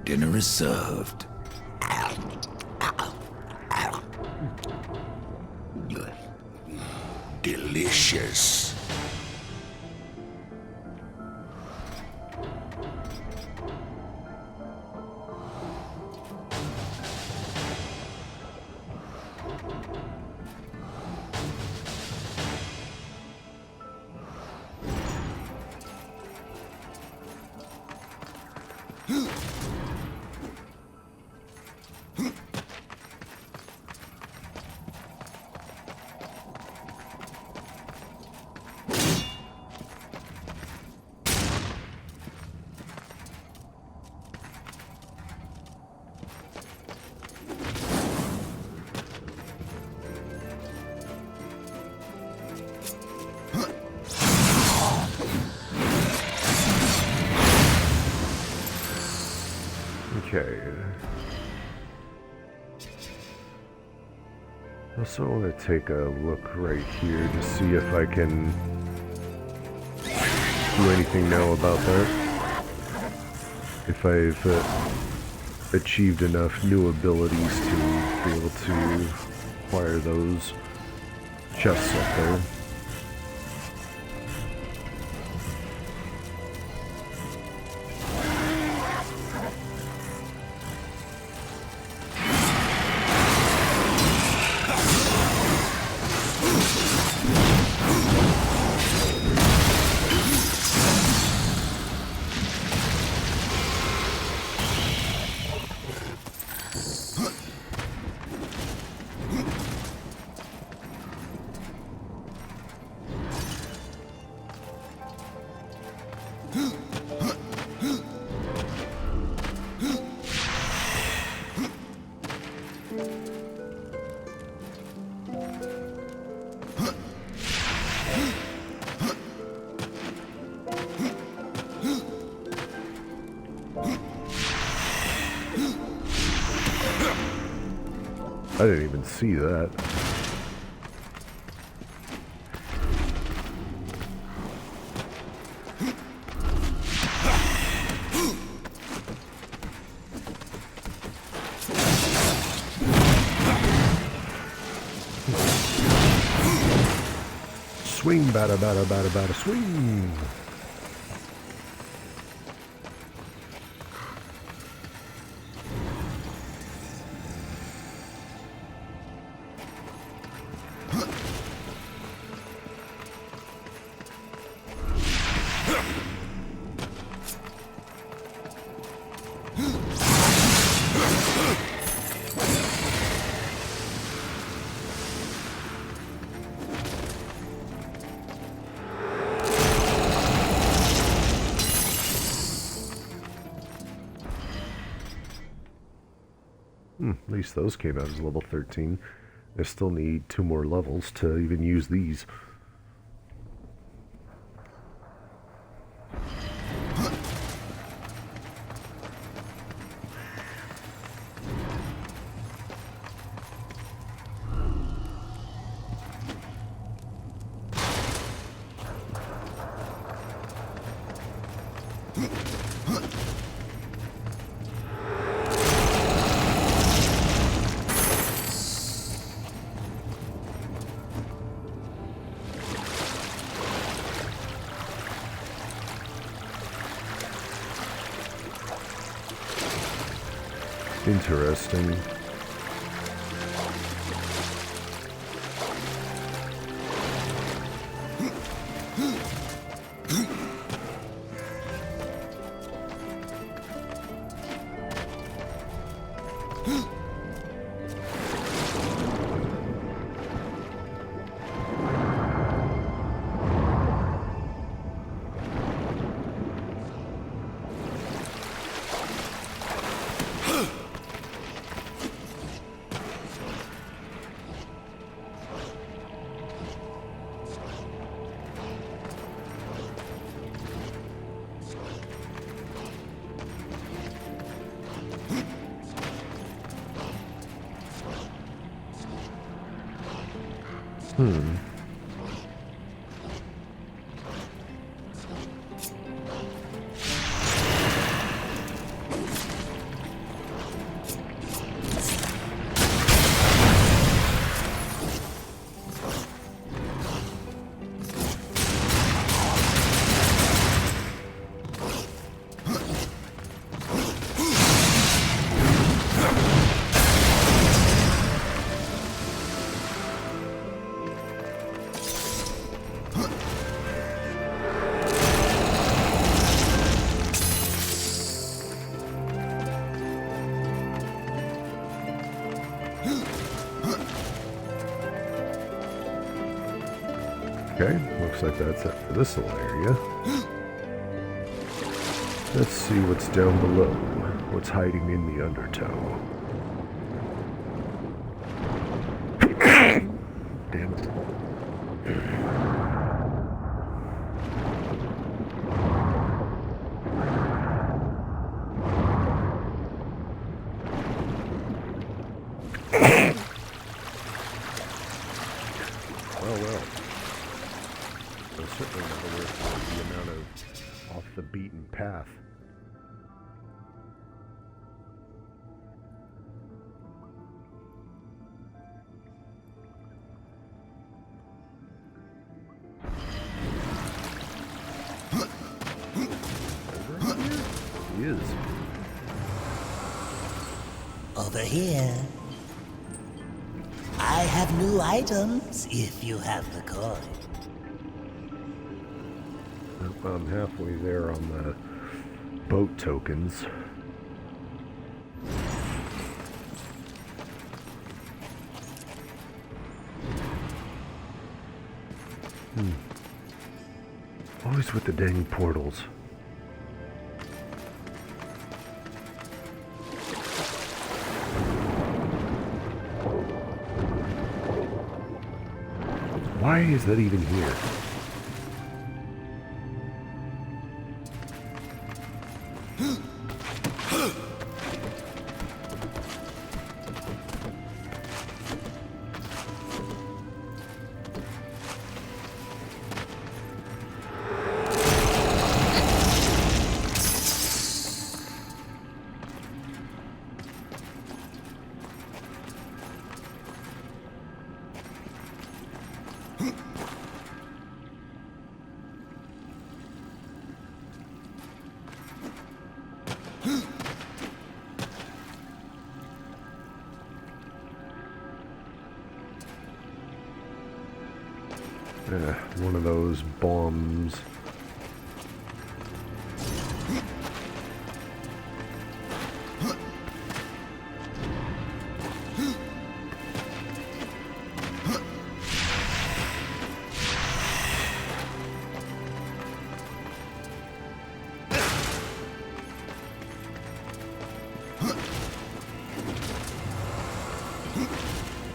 Dinner is served. Delicious. Okay. Also want to take a look right here to see if I can do anything now about that. If I've achieved enough new abilities to be able to acquire those chests up there. I didn't even see that. Swing, bada, bada, bada, bada, swing. At least those came out as level 13. I still need 2 more levels to even use these. Interesting. Okay, looks like that's it for this little area. Let's see what's down below. What's hiding in the undertow. Damn it. Well. There's certainly not worth the amount of off the beaten path. Over here? He is. Over here. I have new items if you have the coin. I'm halfway there on the boat tokens. Always with the dang portals. Why is that even here? One of those bombs.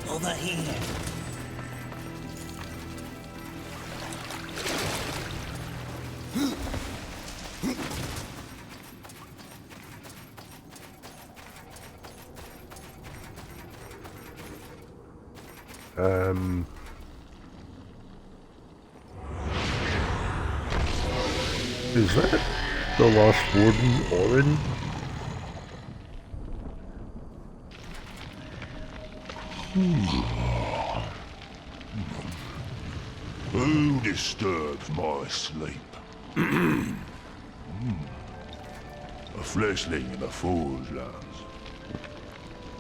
Over here. Is that the Lost Warden, Orin? Who disturbs my sleep? A fleshling in a fool's lands.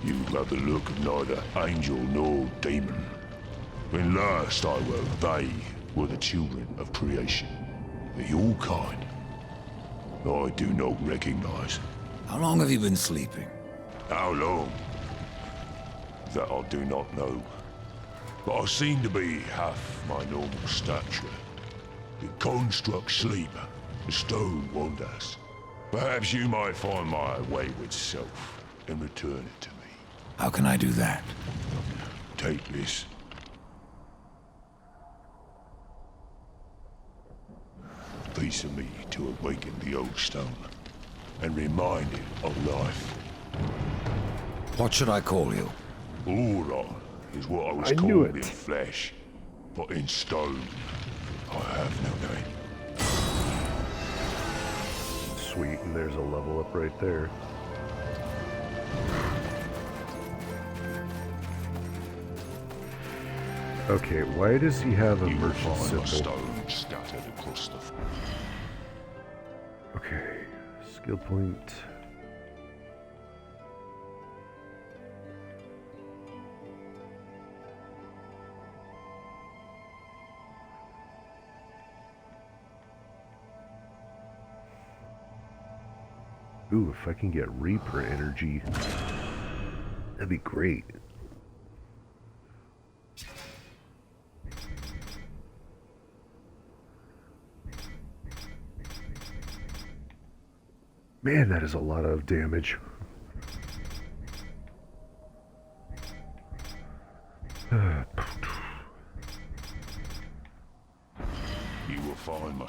You have the look of neither angel nor demon. When last I were, they were the children of creation. Your kind, I do not recognize. How long have you been sleeping? How long? That I do not know. But I seem to be half my normal stature. The construct sleep, the stone wonders. Perhaps you might find my wayward self and return it to me. How can I do that? Take this. Piece of me to awaken the old stone and remind it of life. What should I call you? Aura is what I was I knew called in it. flesh, but in stone, I have no name. Sweet, and there's a level up right there. Okay, why does he have a You will merchant find a symbol? stone scattered across the floor. Okay, skill point. Ooh, if I can get Reaper energy, that'd be great. Man, that is a lot of damage. You will find my...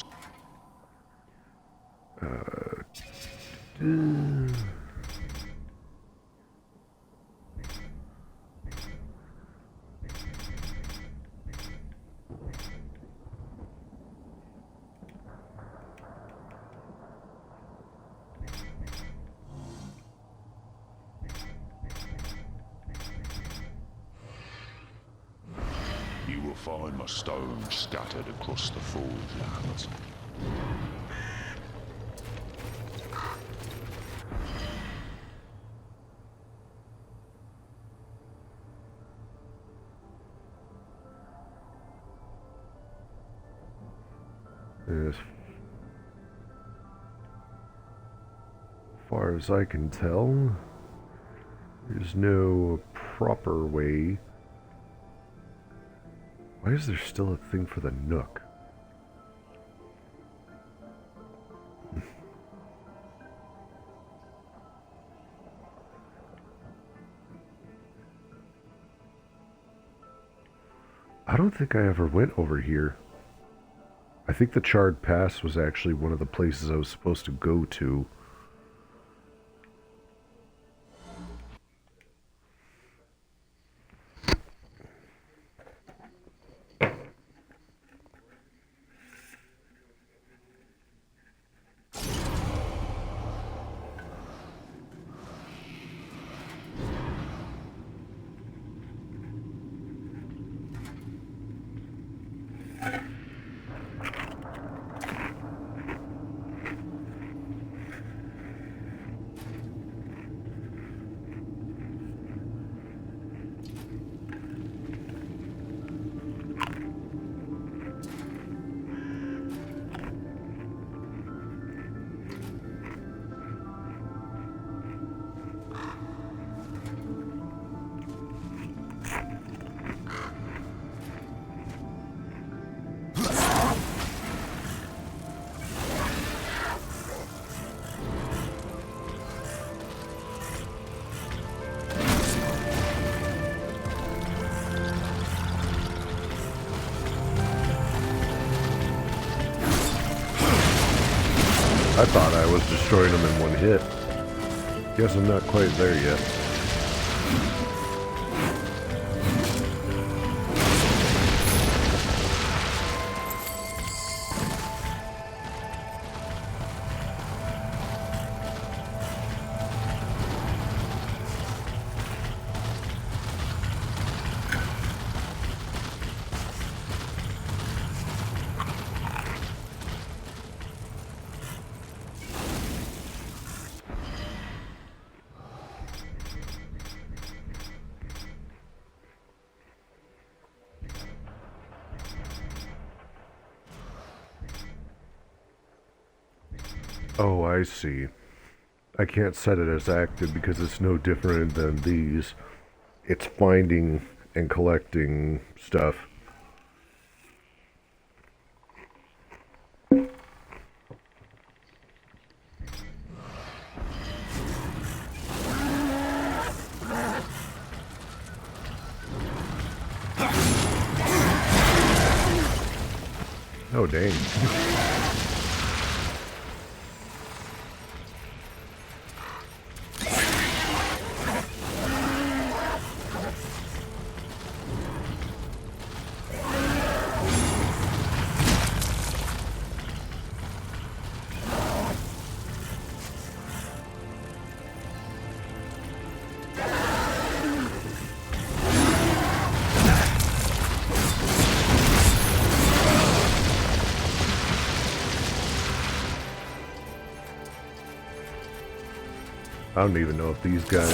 You will find my stones scattered across the forge lands. As far as I can tell, there's no proper way. Why is there still a thing for the Nook? I don't think I ever went over here. I think the Charred Pass was actually one of the places I was supposed to go to. I thought I was destroying them in one hit. Guess I'm not quite there yet. Oh, I see. I can't set it as active because it's no different than these. It's finding and collecting stuff. Oh, dang. I don't even know if these guys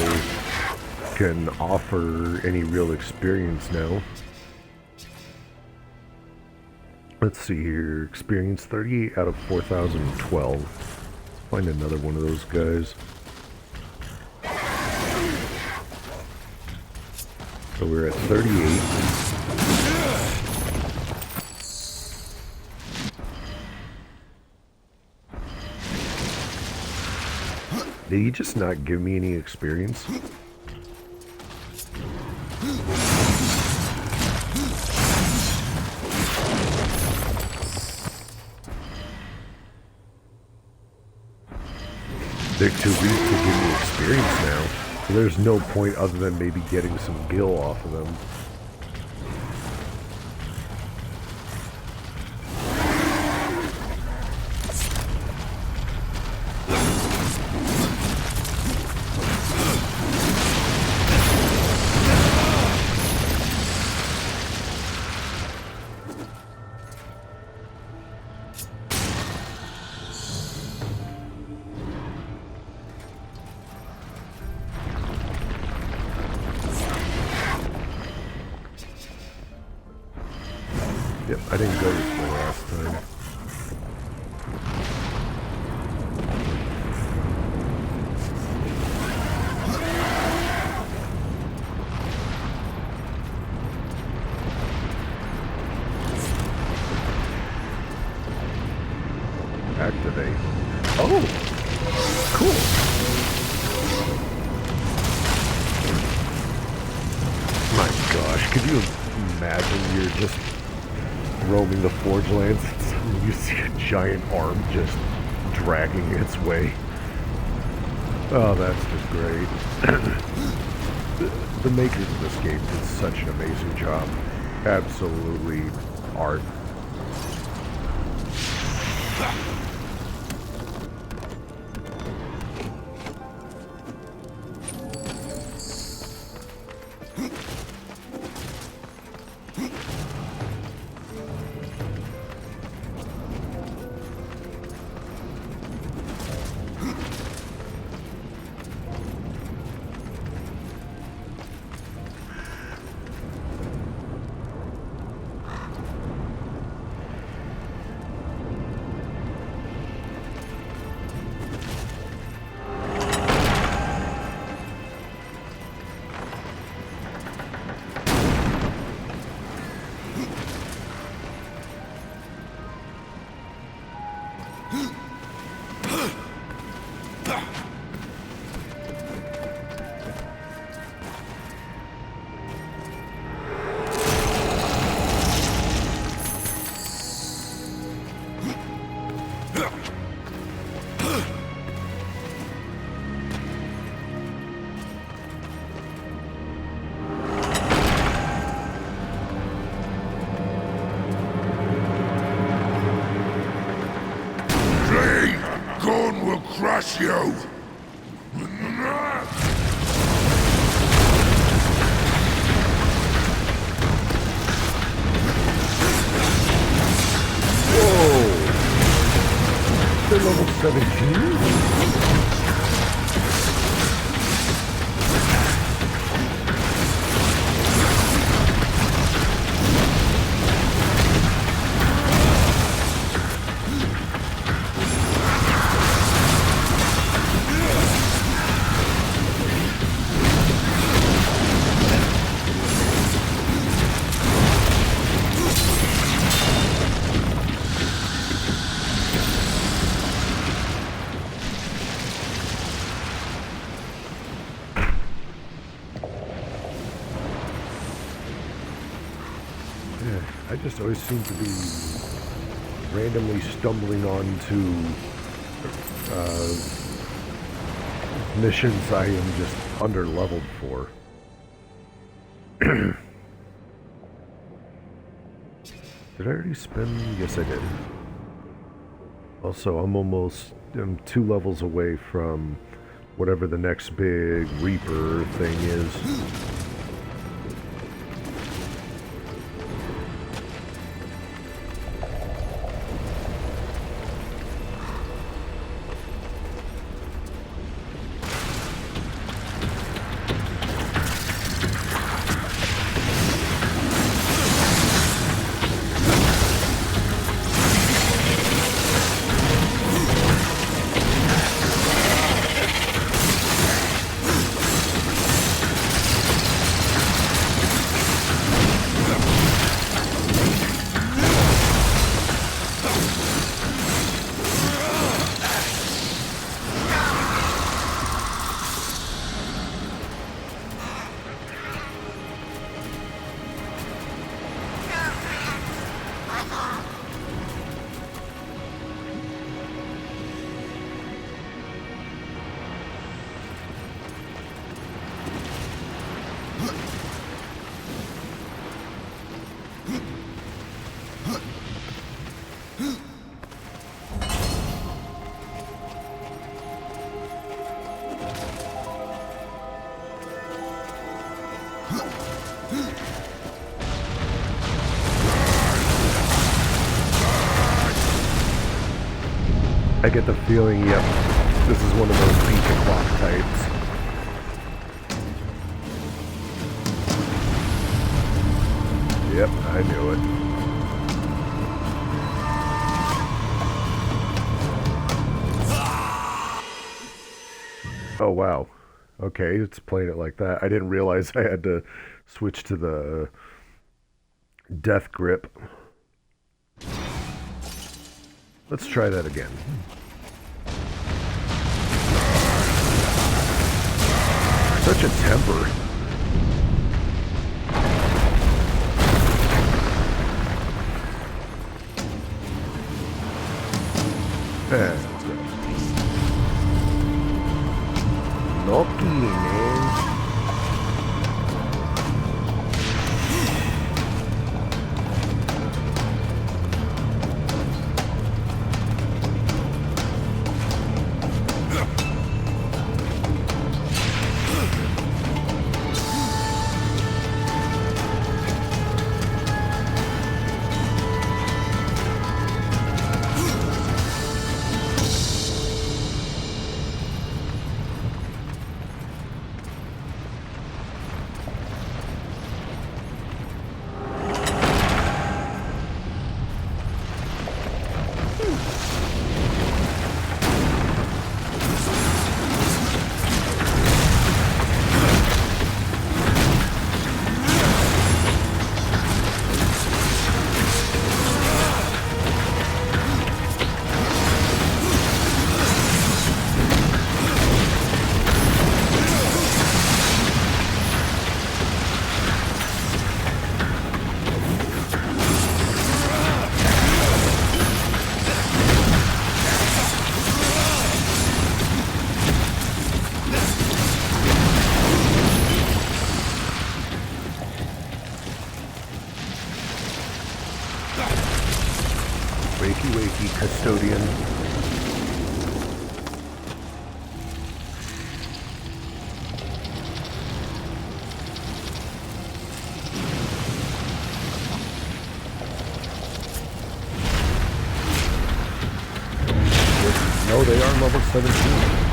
can offer any real experience now. Let's see here. Experience 38 out of 4,012. Find another one of those guys. So we're at 38. Did he just not give me any experience? They're too weak to give me experience now. So there's no point other than maybe getting some gil off of them. Yep, I didn't go this way last time. Activate. Oh! Cool! My gosh, could you imagine you're just roaming the Forge Lands and suddenly you see a giant arm just dragging its way. Oh, that's just great. The makers of this game did such an amazing job. Absolutely art. will crush you! Whoa! They're level 17? I just always seem to be randomly stumbling onto missions I am just under-leveled for. Did I already spend? Yes, I did. Also, I'm 2 levels away from whatever the next big Reaper thing is. I get the feeling, yep, this is one of those beat the clock types. Yep, I knew it. Oh wow. Okay, it's playing it like that. I didn't realize I had to switch to the death grip. Let's try that again. Such a temper. Let's go. Lucky, man. Oh, they are level 17.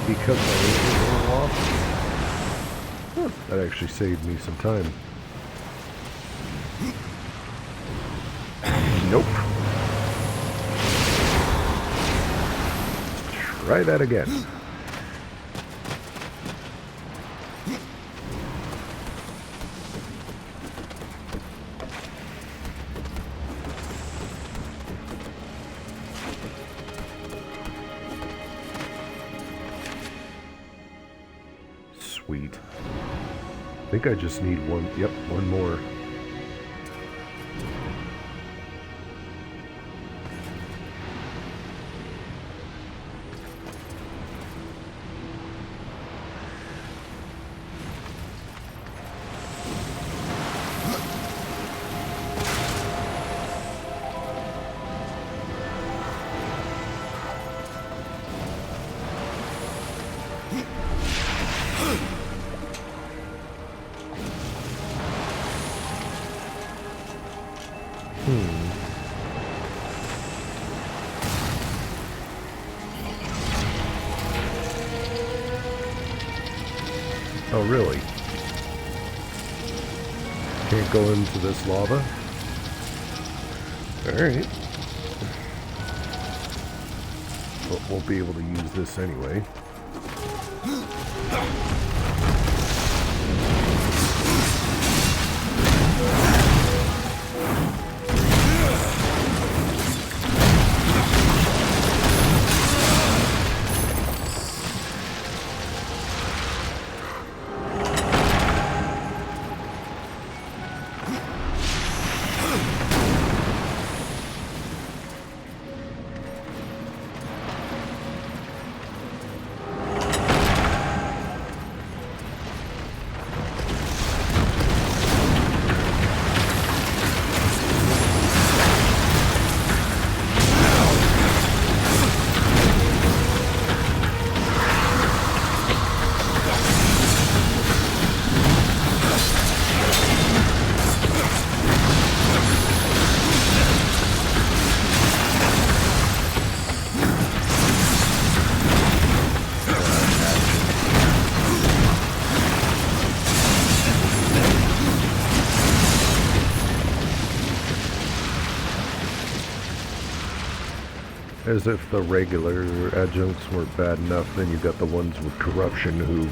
Because my laser went off? Huh, that actually saved me some time. Nope. Try that again. Sweet. I think I just need one. Yep, one more. Oh, really? Can't go into this lava? Alright. But we'll be able to use this anyway. As if the regular adjuncts weren't bad enough, then you got the ones with corruption who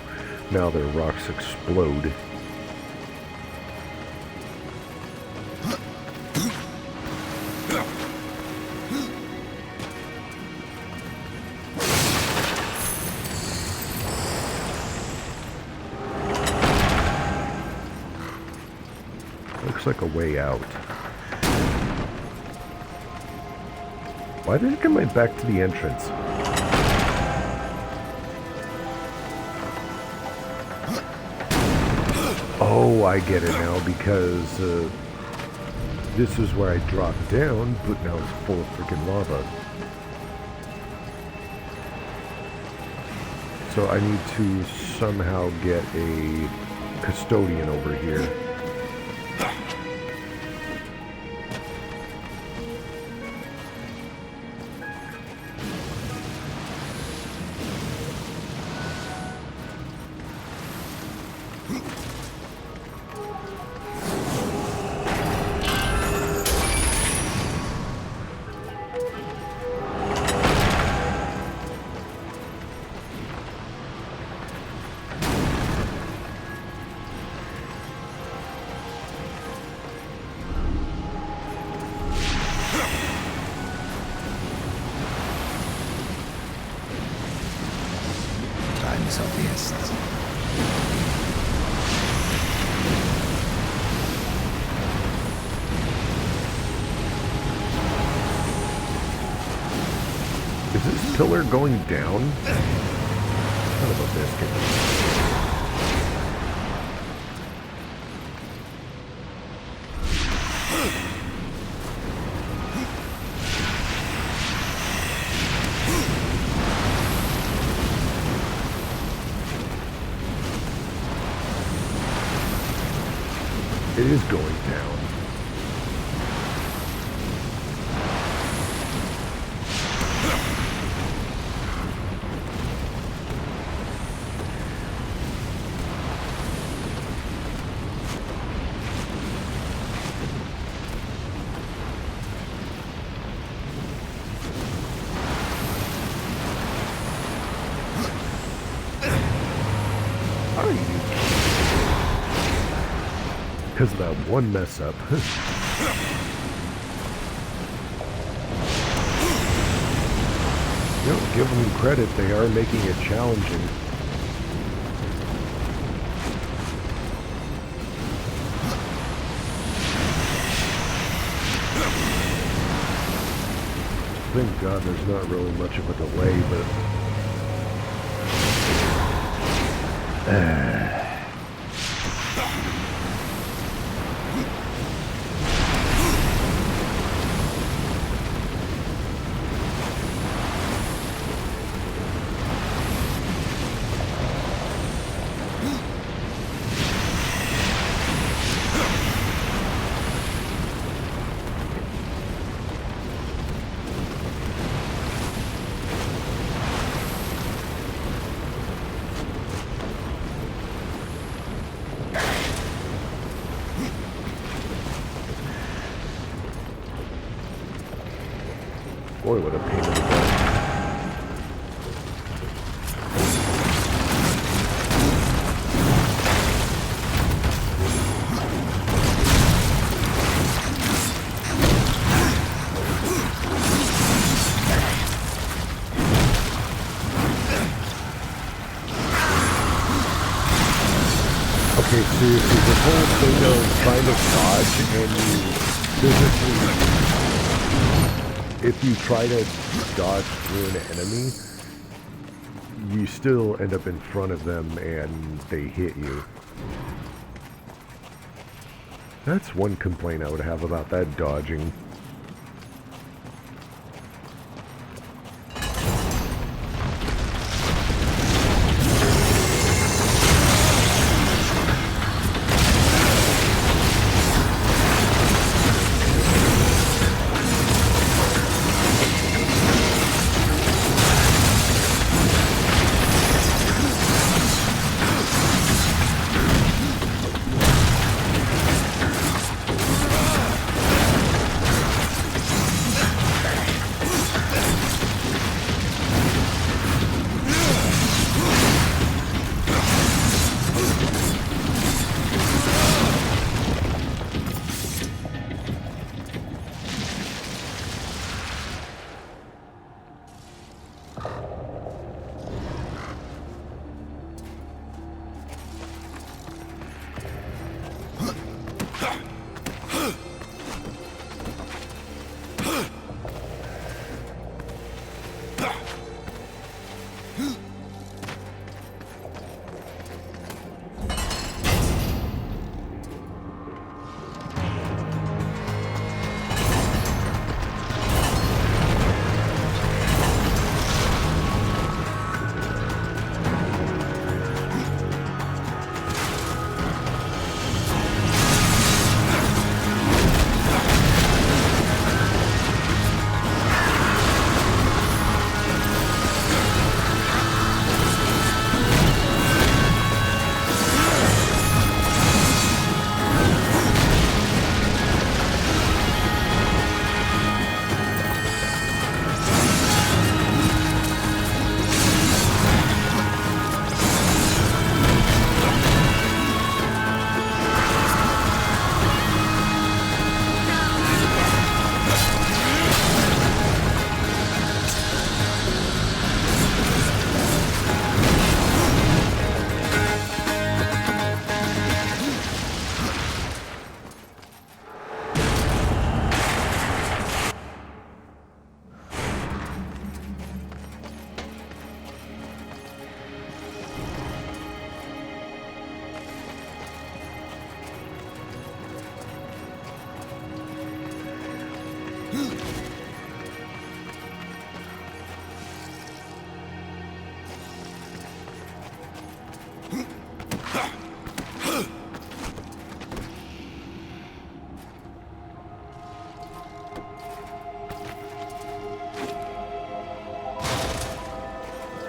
now their rocks explode. like a way out. Why did it come right back to the entrance? Oh, I get it now, because this is where I dropped down, but now it's full of freaking lava. So I need to somehow get a custodian over here. Is of the essence. Is this pillar going down? Son of a biscuit. It is going down. Are you? Because of that one mess up. You know, give them credit, they are making it challenging. Thank God there's not really much of a delay, but... Boy, what a pain in the butt. Okay, seriously, this whole thing of trying to dodge and you physically... If you try to dodge through an enemy, you still end up in front of them and they hit you. That's one complaint I would have about that dodging.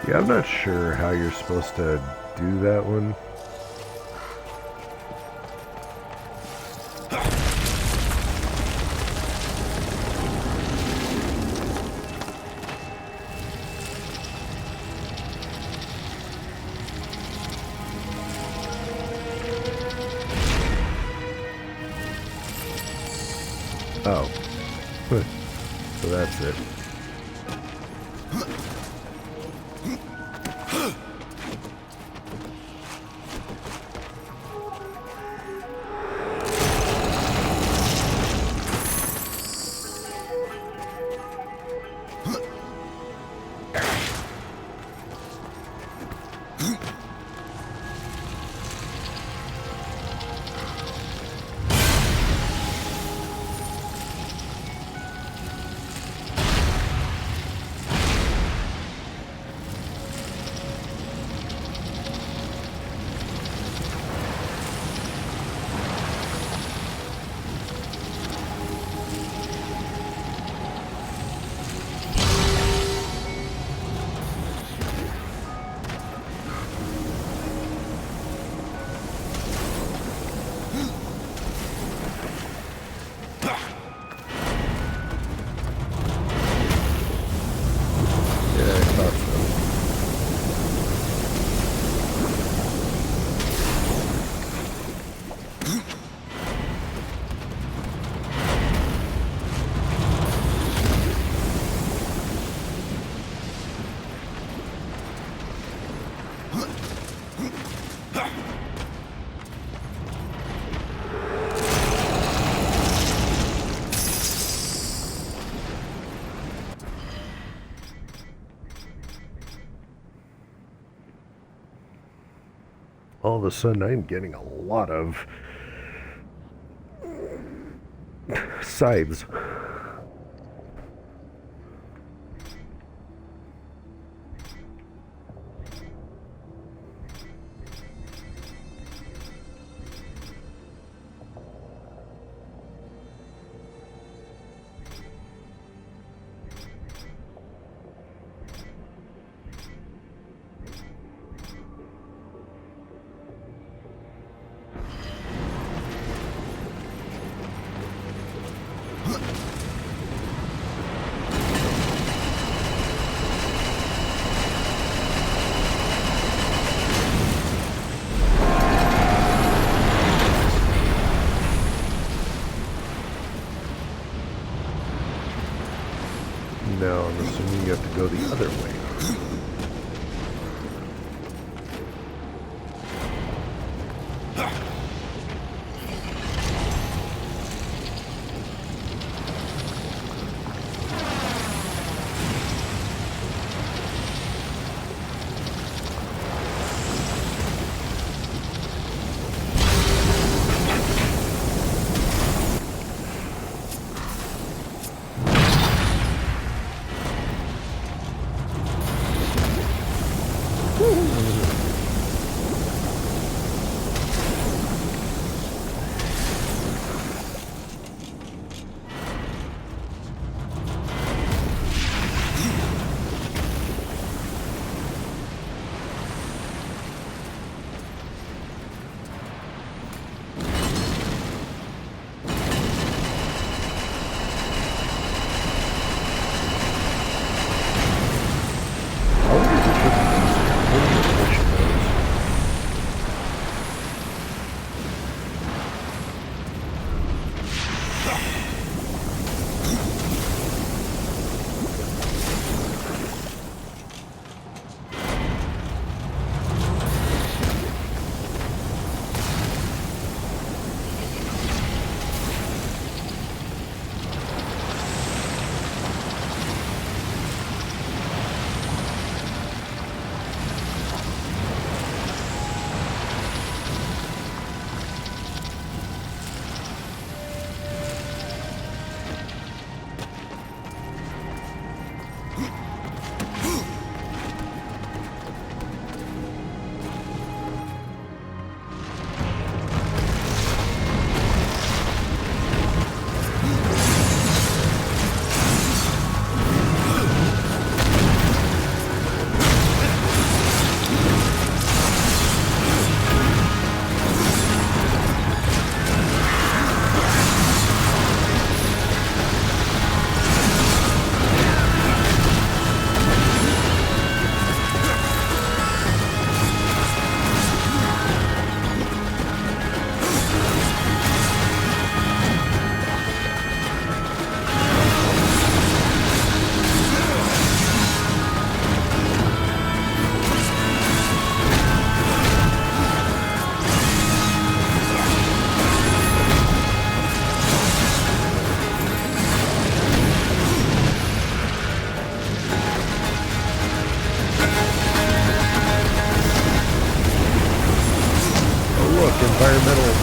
Yeah, I'm not sure how you're supposed to do that one. Oh. So that's it. All of a sudden, I'm getting a lot of scythes. Now I'm assuming you have to go the other way. environmental.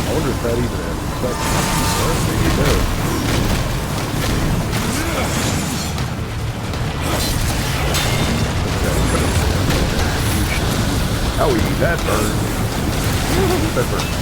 I wonder if that even has effect. Well, maybe it does. Owie, that burns. That burns.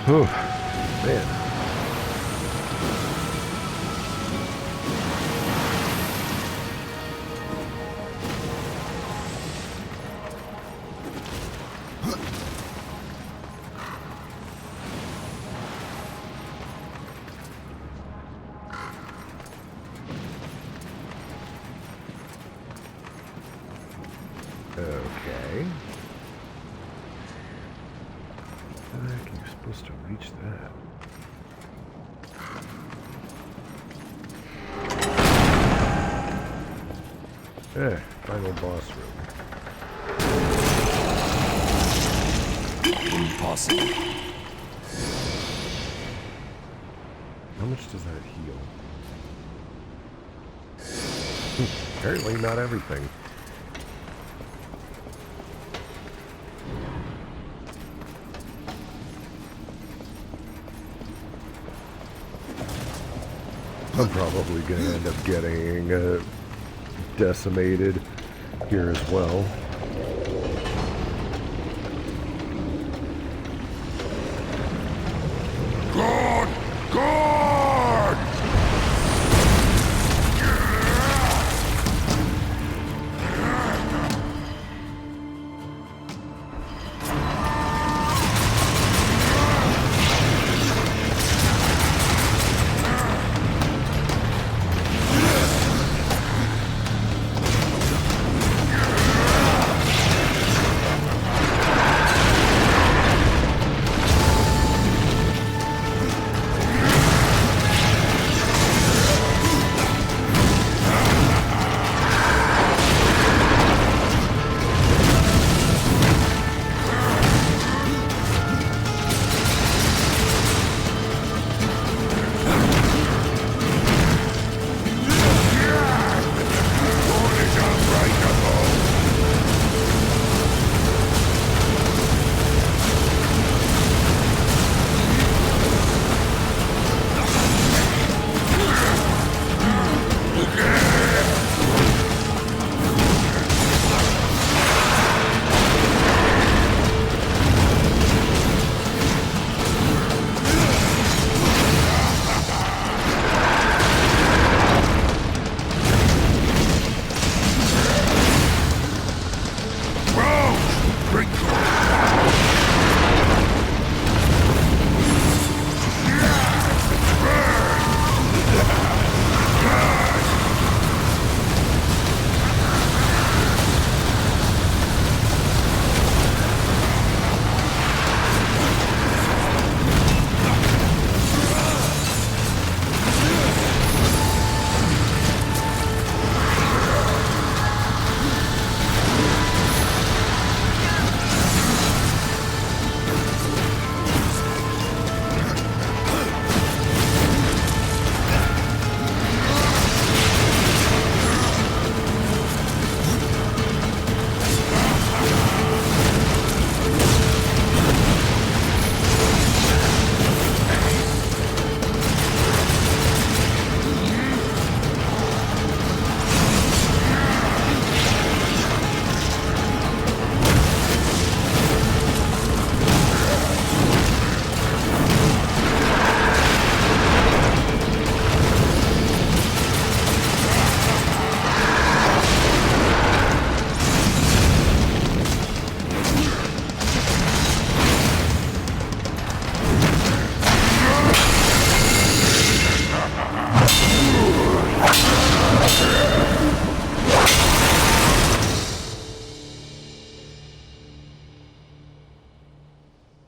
Whew, man. Okay. How the heck are you supposed to reach that? Final boss room. Impossible. How much does that heal? Apparently not everything. I'm probably going to end up getting decimated here as well. God! God!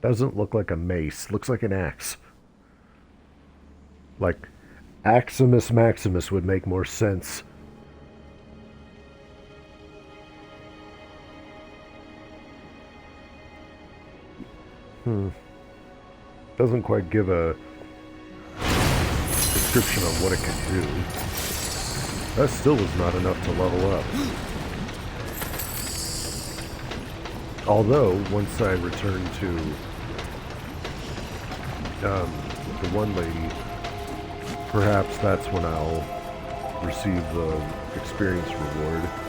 Doesn't look like a mace. Looks like an axe. Like, Aximus Maximus would make more sense. Doesn't quite give a description on what it can do. That still is not enough to level up. Although, once I return to the one lady, perhaps that's when I'll receive the experience reward.